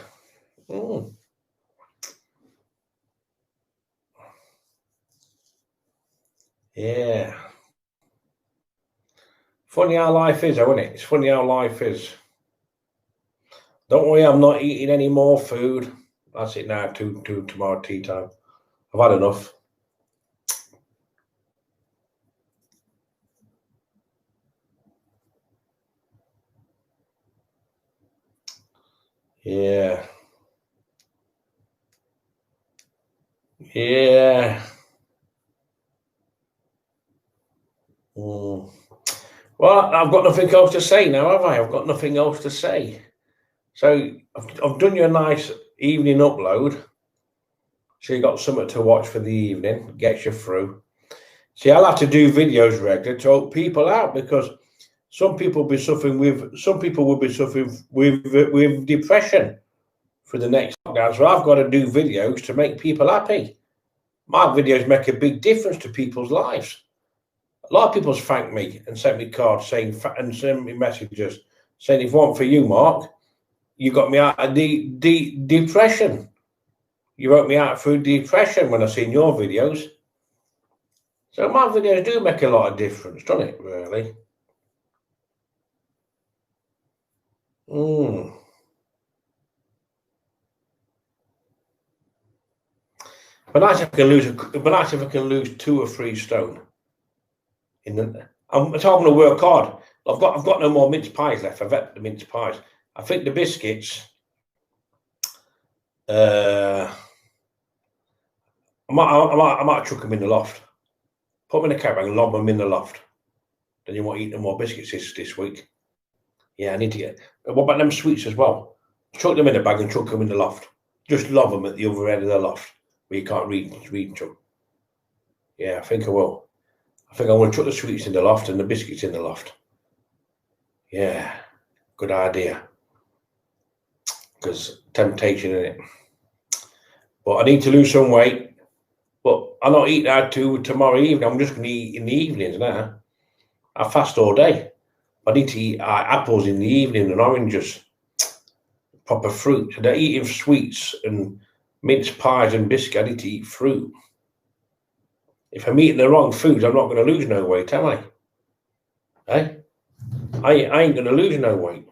Yeah. Funny how life is, though, isn't it? It's funny how life is. Don't worry, I'm not eating any more food. That's it now, tomorrow tea time. I've had enough. Yeah. Yeah. Well, I've got nothing else to say now, have I? I've got nothing else to say. So I've done you a nice evening upload. So you got something to watch for the evening, gets you through. See, I'll have to do videos regularly to help people out, because some people will be suffering with depression for the next lockdown. So I've got to do videos to make people happy. My videos make a big difference to people's lives. A lot of people's thanked me and sent me cards saying, and sent me messages saying, if it weren't for you, Mark, you got me out of depression. You wrote me out through depression when I seen your videos. So my videos do make a lot of difference, don't it, really? But nice if I can lose 2 or 3 stone. I'm going to work hard. I've got no more mince pies left. I've ate the mince pies. I think the biscuits. I might chuck them in the loft. Put them in a carry bag and lob them in the loft. Then you won't eat no more biscuits this week. Yeah, I need to get. What about them sweets as well? Chuck them in a bag and chuck them in the loft. Just lob them at the other end of the loft where you can't read them. Yeah, I think I will. I think I'm going to chuck the sweets in the loft and the biscuits in the loft. Yeah, good idea. Because temptation in it. But I need to lose some weight. But I'm not eating out tomorrow evening. I'm just going to eat in the evenings now. I fast all day. I need to eat apples in the evening and oranges. Proper fruit. They're eating sweets and mince pies and biscuits. I need to eat fruit. If I'm eating the wrong foods, I'm not going to lose no weight, am I? Eh? I ain't going to lose no weight.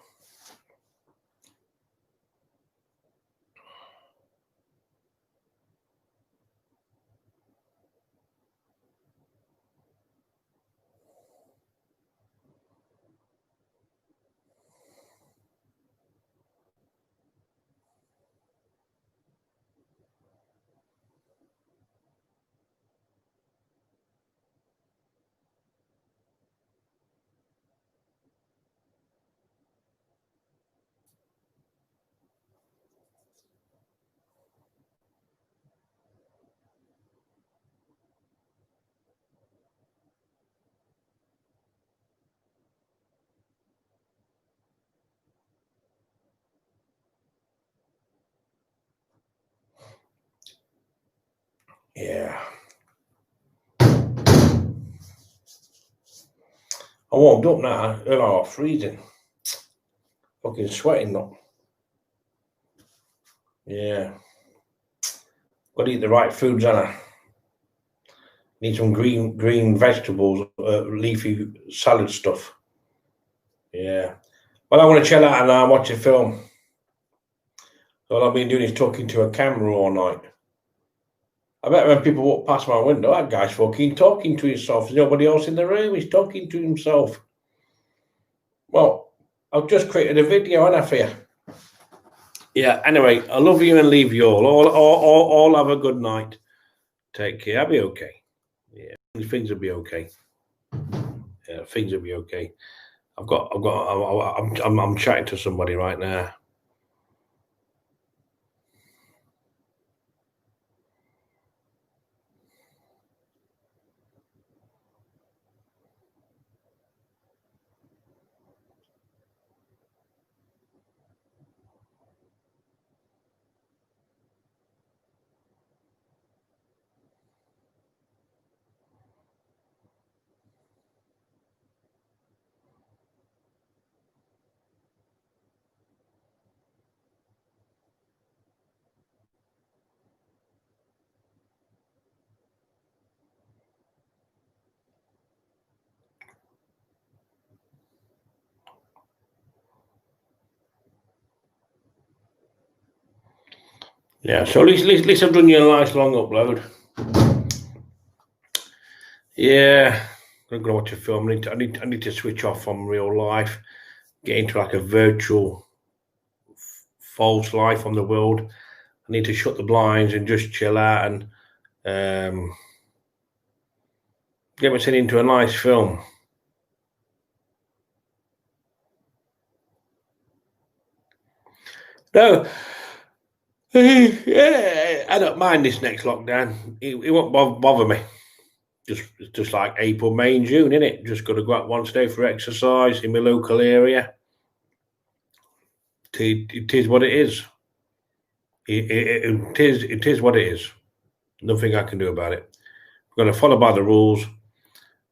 Yeah. I warmed up now. Oh, freezing. Fucking sweating up. Yeah. Got to eat the right foods, Anna. Need some green vegetables, leafy salad stuff. Yeah. Well, I want to chill out and watch a film. All I've been doing is talking to a camera all night. I bet when people walk past my window, that guy's fucking talking to himself. There's nobody else in the room. He's talking to himself. Well, I've just created a video, haven't I, for you? Yeah, anyway, I love you and leave you all. All have a good night. Take care. I'll be okay. Yeah, things will be okay. Yeah, things will be okay. I'm chatting to somebody right now. Yeah, so at least I've done you a nice long upload. Yeah, I'm gonna watch a film. I need to switch off from real life, get into like a virtual false life on the world. I need to shut the blinds and just chill out and get myself into a nice film. No, I don't mind this next lockdown. It won't bother me. Just like April, May, and June, innit? Just got to go out once a day for exercise in my local area. It is what it is. It is what it is. Nothing I can do about it. I'm going to follow by the rules.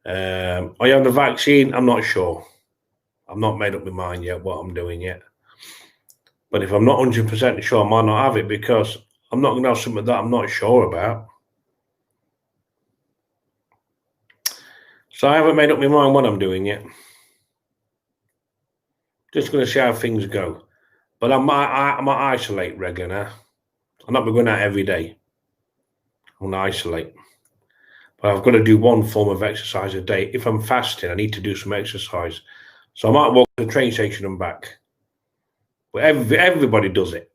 Are you on the vaccine? I'm not sure. I've not made up my mind yet what I'm doing yet. But if I'm not 100% sure, I might not have it because I'm not going to have something that I'm not sure about. So I haven't made up my mind what I'm doing yet. Just going to see how things go. But I might isolate regular now. I'm not going out every day. I'm going to isolate. But I've got to do one form of exercise a day. If I'm fasting, I need to do some exercise. So I might walk to the train station and back. But everybody does it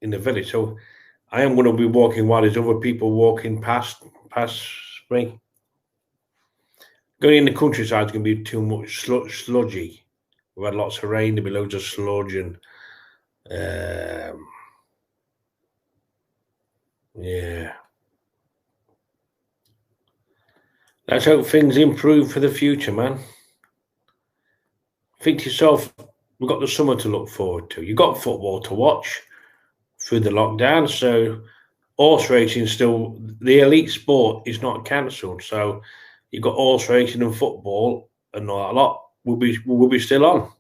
in the village. So I am going to be walking while there's other people walking past me. Going in the countryside is going to be too much sludgy. We've had lots of rain. There'll be loads of sludge and yeah. Let's hope things improve for the future, man. Think to yourself, we've got the summer to look forward to. You've got football to watch through the lockdown. So horse racing still, the elite sport is not cancelled. So you've got horse racing and football and all that lot will be still on.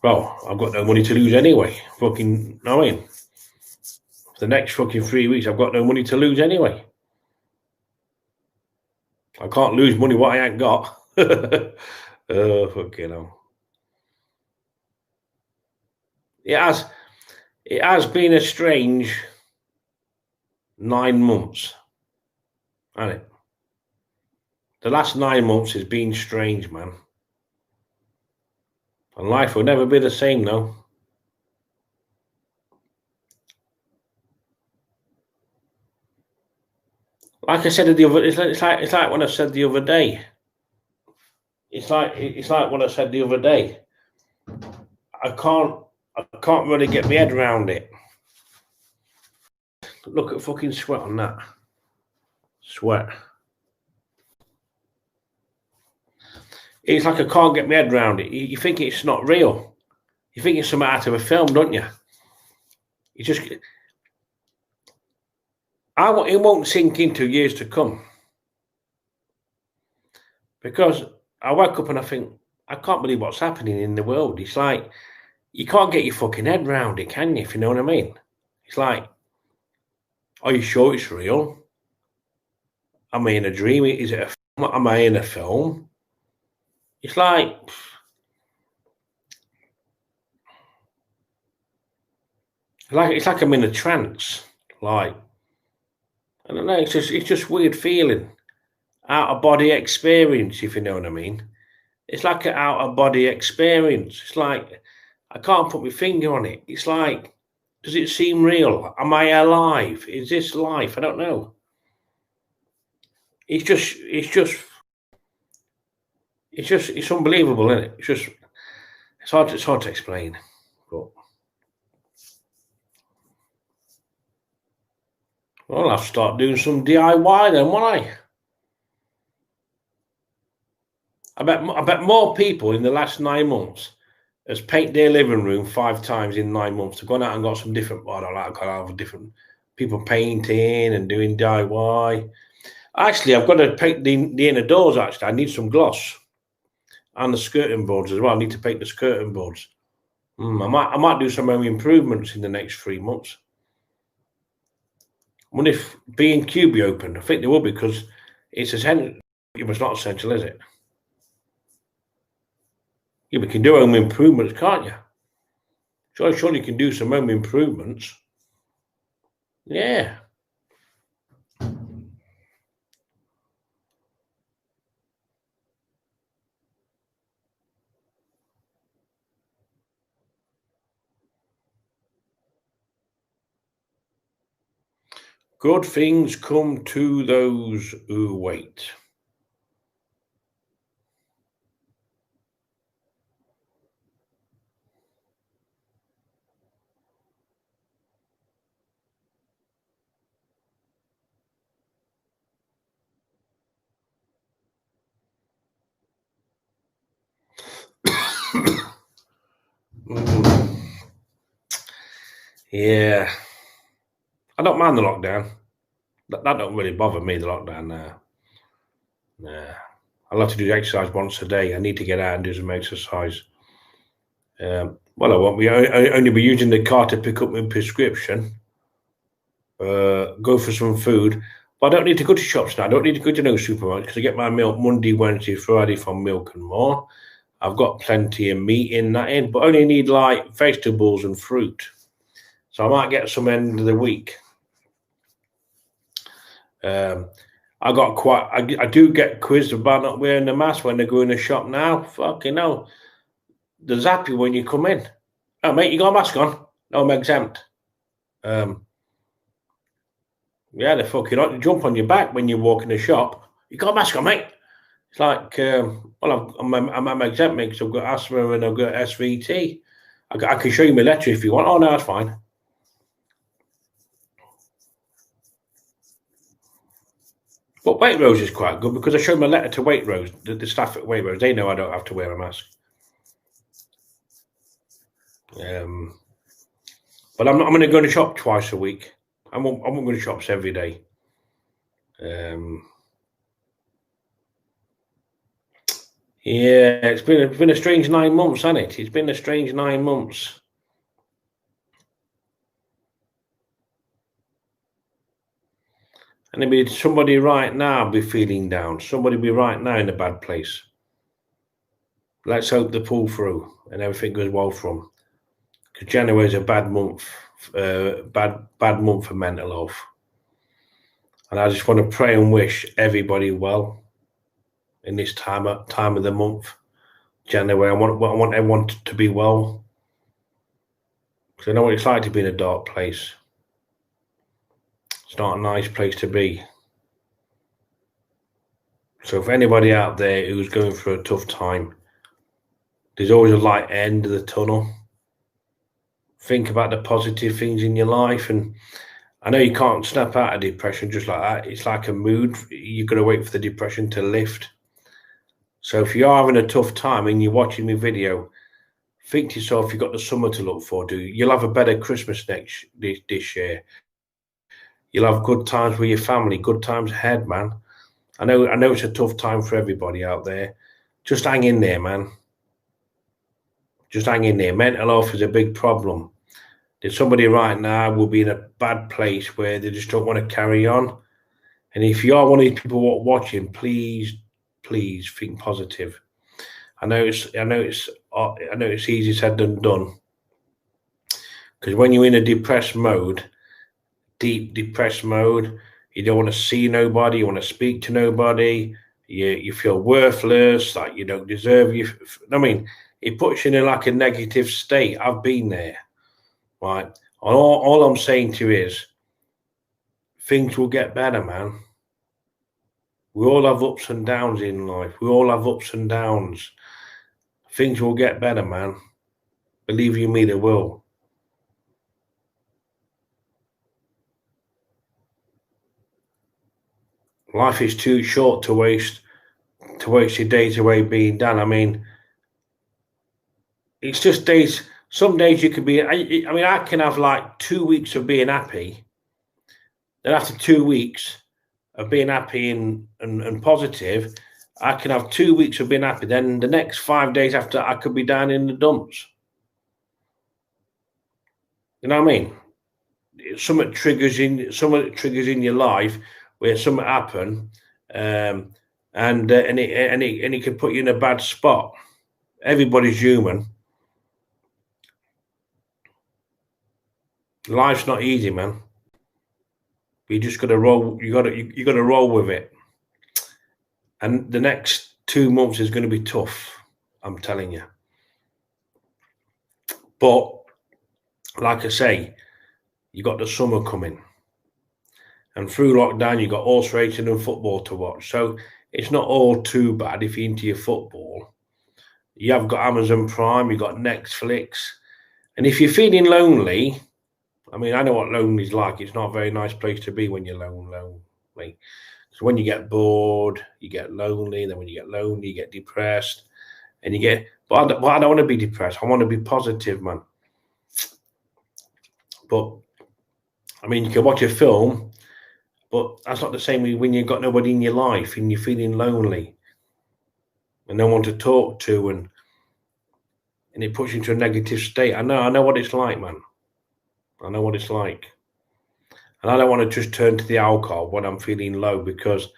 Well, I've got no money to lose anyway. Fucking, I mean, for the next fucking 3 weeks, I've got no money to lose anyway. I can't lose money what I ain't got. Oh, fucking hell. It has been a strange 9 months, hasn't it? The last 9 months has been strange, man. And life will never be the same, though. Like I said the other, it's like when I said the other day. It's like what I said the other day. I can't really get my head around it. Look at fucking sweat on that. Sweat. It's like I can't get my head around it. You think it's not real. You think it's something out of a film, don't you? You just... it won't sink into years to come. Because I wake up and I think, I can't believe what's happening in the world. It's like, you can't get your fucking head around it, can you? If you know what I mean? It's like, are you sure it's real? Am I in a dream? Is it a film? Am I in a film? It's like... it's like I'm in a trance. Like, I don't know, it's just weird feeling. Out of body experience, if you know what I mean. It's like an out of body experience. It's like I can't put my finger on it. It's like, does it seem real? Am I alive? Is this life? I don't know. It's unbelievable, isn't it? It's hard to explain. But well, I'll have to start doing some DIY then, won't I? I bet more people in the last 9 months has painted their living room 5 times in 9 months. They've gone out and got some different, I don't know, kind of different people painting and doing DIY. Actually, I've got to paint the inner doors, actually. I need some gloss. And the skirting boards as well. I need to paint the skirting boards. I might do some home improvements in the next 3 months. I wonder if B&Q be open. I think they will, because it's essential. It was not essential, is it? Yeah, we can do home improvements, can't you? Surely you can do some home improvements. Yeah. Good things come to those who wait. Yeah. I don't mind the lockdown. That don't really bother me, the lockdown now. Nah. I love to do exercise once a day. I need to get out and do some exercise. Well, I won't be only be using the car to pick up my prescription. Go for some food. But I don't need to go to shops now. I don't need to go to no supermarket because I get my milk Monday, Wednesday, Friday from Milk and More. I've got plenty of meat in that in, but only need like vegetables and fruit. So I might get some end of the week. I do get quizzed about not wearing the mask when they go in the shop now. Fucking hell. They're zappy when you come in. Oh, mate, you got a mask on? No, I'm exempt. Yeah, they fucking jump on your back when you walk in the shop. You got a mask on, mate? It's like, well, I'm exempt because I've got asthma and I've got SVT. I can show you my letter if you want. Oh, no, that's fine. But Waitrose is quite good because I showed my letter to Waitrose, the staff at Waitrose. They know I don't have to wear a mask. But I'm going to go to the shop twice a week. I won't go to shops every day. Yeah, it's been a strange 9 months, hasn't it? It's been a strange 9 months. And maybe somebody right now be feeling down. Somebody be right now in a bad place. Let's hope they pull through and everything goes well for them. Because January is a bad month, bad month for mental health. And I just want to pray and wish everybody well in this time of the month, January. I want everyone to be well. Because I know what it's like to be in a dark place. It's not a nice place to be. So for anybody out there who's going through a tough time, there's always a light at the end of the tunnel. Think about the positive things in your life. And I know you can't snap out of depression just like that. It's like a mood. You've got to wait for the depression to lift. So if you're having a tough time and you're watching my video, think to yourself, you've got the summer to look forward to. You'll have a better Christmas this year. You'll have good times with your family, good times ahead, man. I know it's a tough time for everybody out there. Just hang in there, man. Just hang in there. Mental health is a big problem. There's somebody right now will be in a bad place where they just don't want to carry on. And if you are one of these people watching, please think positive. I know it's easy said than done. Because when you're in a depressed mode, deep depressed mode, you don't want to see nobody, you want to speak to nobody, you feel worthless, like you don't deserve you. I mean, it puts you in like a negative state. I've been there, right? All I'm saying to you is things will get better, man. We all have ups and downs in life. We all have ups and downs. Things will get better, man. Believe you me, they will. Life is too short to waste your days away being done. I mean, it's just days. Some days you could be. I mean, I can have like 2 weeks of being happy. Then after 2 weeks of being happy and positive, I can have 2 weeks of being happy. Then the next 5 days after, I could be down in the dumps. You know what I mean? Something triggers in your life where something happen, and it can put you in a bad spot. Everybody's human. Life's not easy, man. You just got to roll. You got to roll with it. And the next 2 months is going to be tough. I'm telling you. But like I say, you got the summer coming, and through lockdown, you got horse racing and football to watch. So it's not all too bad if you're into your football. You have got Amazon Prime, you got Netflix, and if you're feeling lonely, I mean, I know what lonely's like. It's not a very nice place to be when you're lonely. So when you get bored, you get lonely. Then when you get lonely, you get depressed, and you get. But I don't want to be depressed. I want to be positive, man. But I mean, you can watch a film, but that's not the same when you've got nobody in your life and you're feeling lonely and no one to talk to, and it puts you into a negative state. I know what it's like, man. I know what it's like. And I don't want to just turn to the alcohol when I'm feeling low, because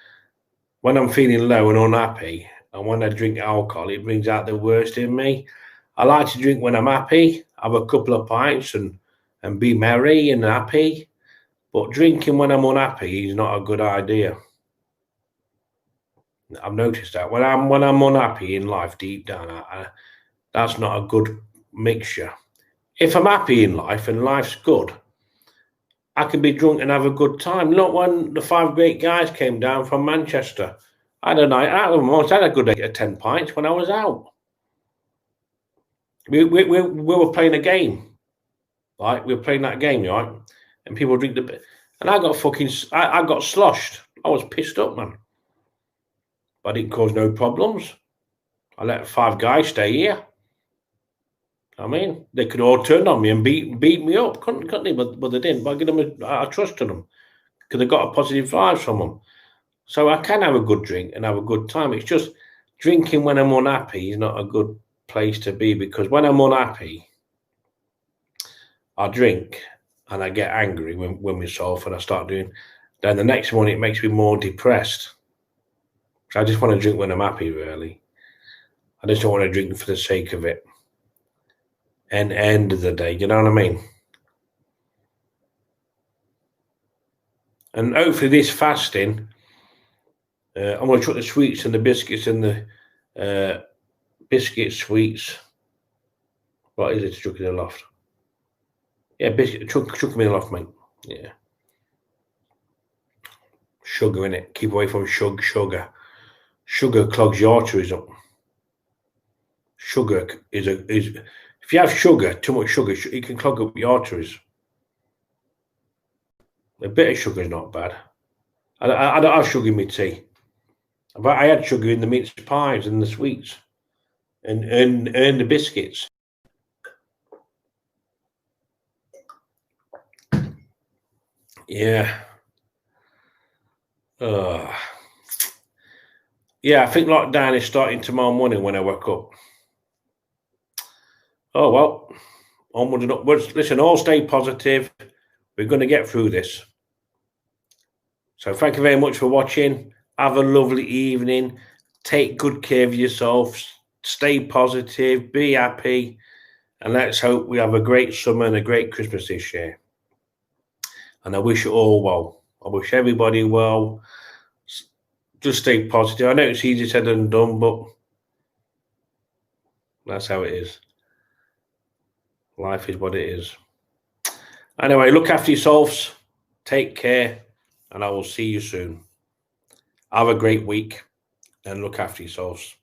when I'm feeling low and unhappy, and when I drink alcohol, it brings out the worst in me. I like to drink when I'm happy, have a couple of pints and be merry and happy. But drinking when I'm unhappy is not a good idea. I've noticed that when I'm unhappy in life, deep down, that's not a good mixture. If I'm happy in life and life's good, I can be drunk and have a good time. Not when the 5 great guys came down from Manchester. I don't know. I had a good 8 or 10 pints when I was out. We were playing a game, right? We were playing that game, right? And people drink the bit, and I got sloshed. I was pissed up, man. But I didn't cause no problems. I let 5 guys stay here. I mean, they could all turn on me and beat me up, couldn't they? But they didn't. But I trusted them because I got a positive vibes from them. So I can have a good drink and have a good time. It's just drinking when I'm unhappy is not a good place to be, because when I'm unhappy, I drink and I get angry when myself and I start doing. Then the next morning it makes me more depressed. So I just want to drink when I'm happy, really. I just don't want to drink for the sake of it. And end of the day, you know what I mean? And hopefully this fasting, I'm going to chuck the sweets and the biscuits and the biscuit sweets. What is it? Chuck in the loft. Yeah, biscuit. Chuck them in the loft, mate. Yeah. Sugar in it. Keep away from sugar. Sugar clogs your arteries up. Sugar is if you have sugar, too much sugar, it can clog up your arteries. A bit of sugar is not bad. I don't have sugar in my tea. But I had sugar in the mince pies and the sweets and the biscuits. Yeah. Yeah, I think lockdown is starting tomorrow morning when I wake up. Oh, well, onwards and upwards. Listen, all stay positive. We're going to get through this. So thank you very much for watching. Have a lovely evening. Take good care of yourselves. Stay positive. Be happy. And let's hope we have a great summer and a great Christmas this year. And I wish you all well. I wish everybody well. Just stay positive. I know it's easier said than done, but that's how it is. Life is what it is. Anyway, look after yourselves. Take care. And I will see you soon. Have a great week and look after yourselves.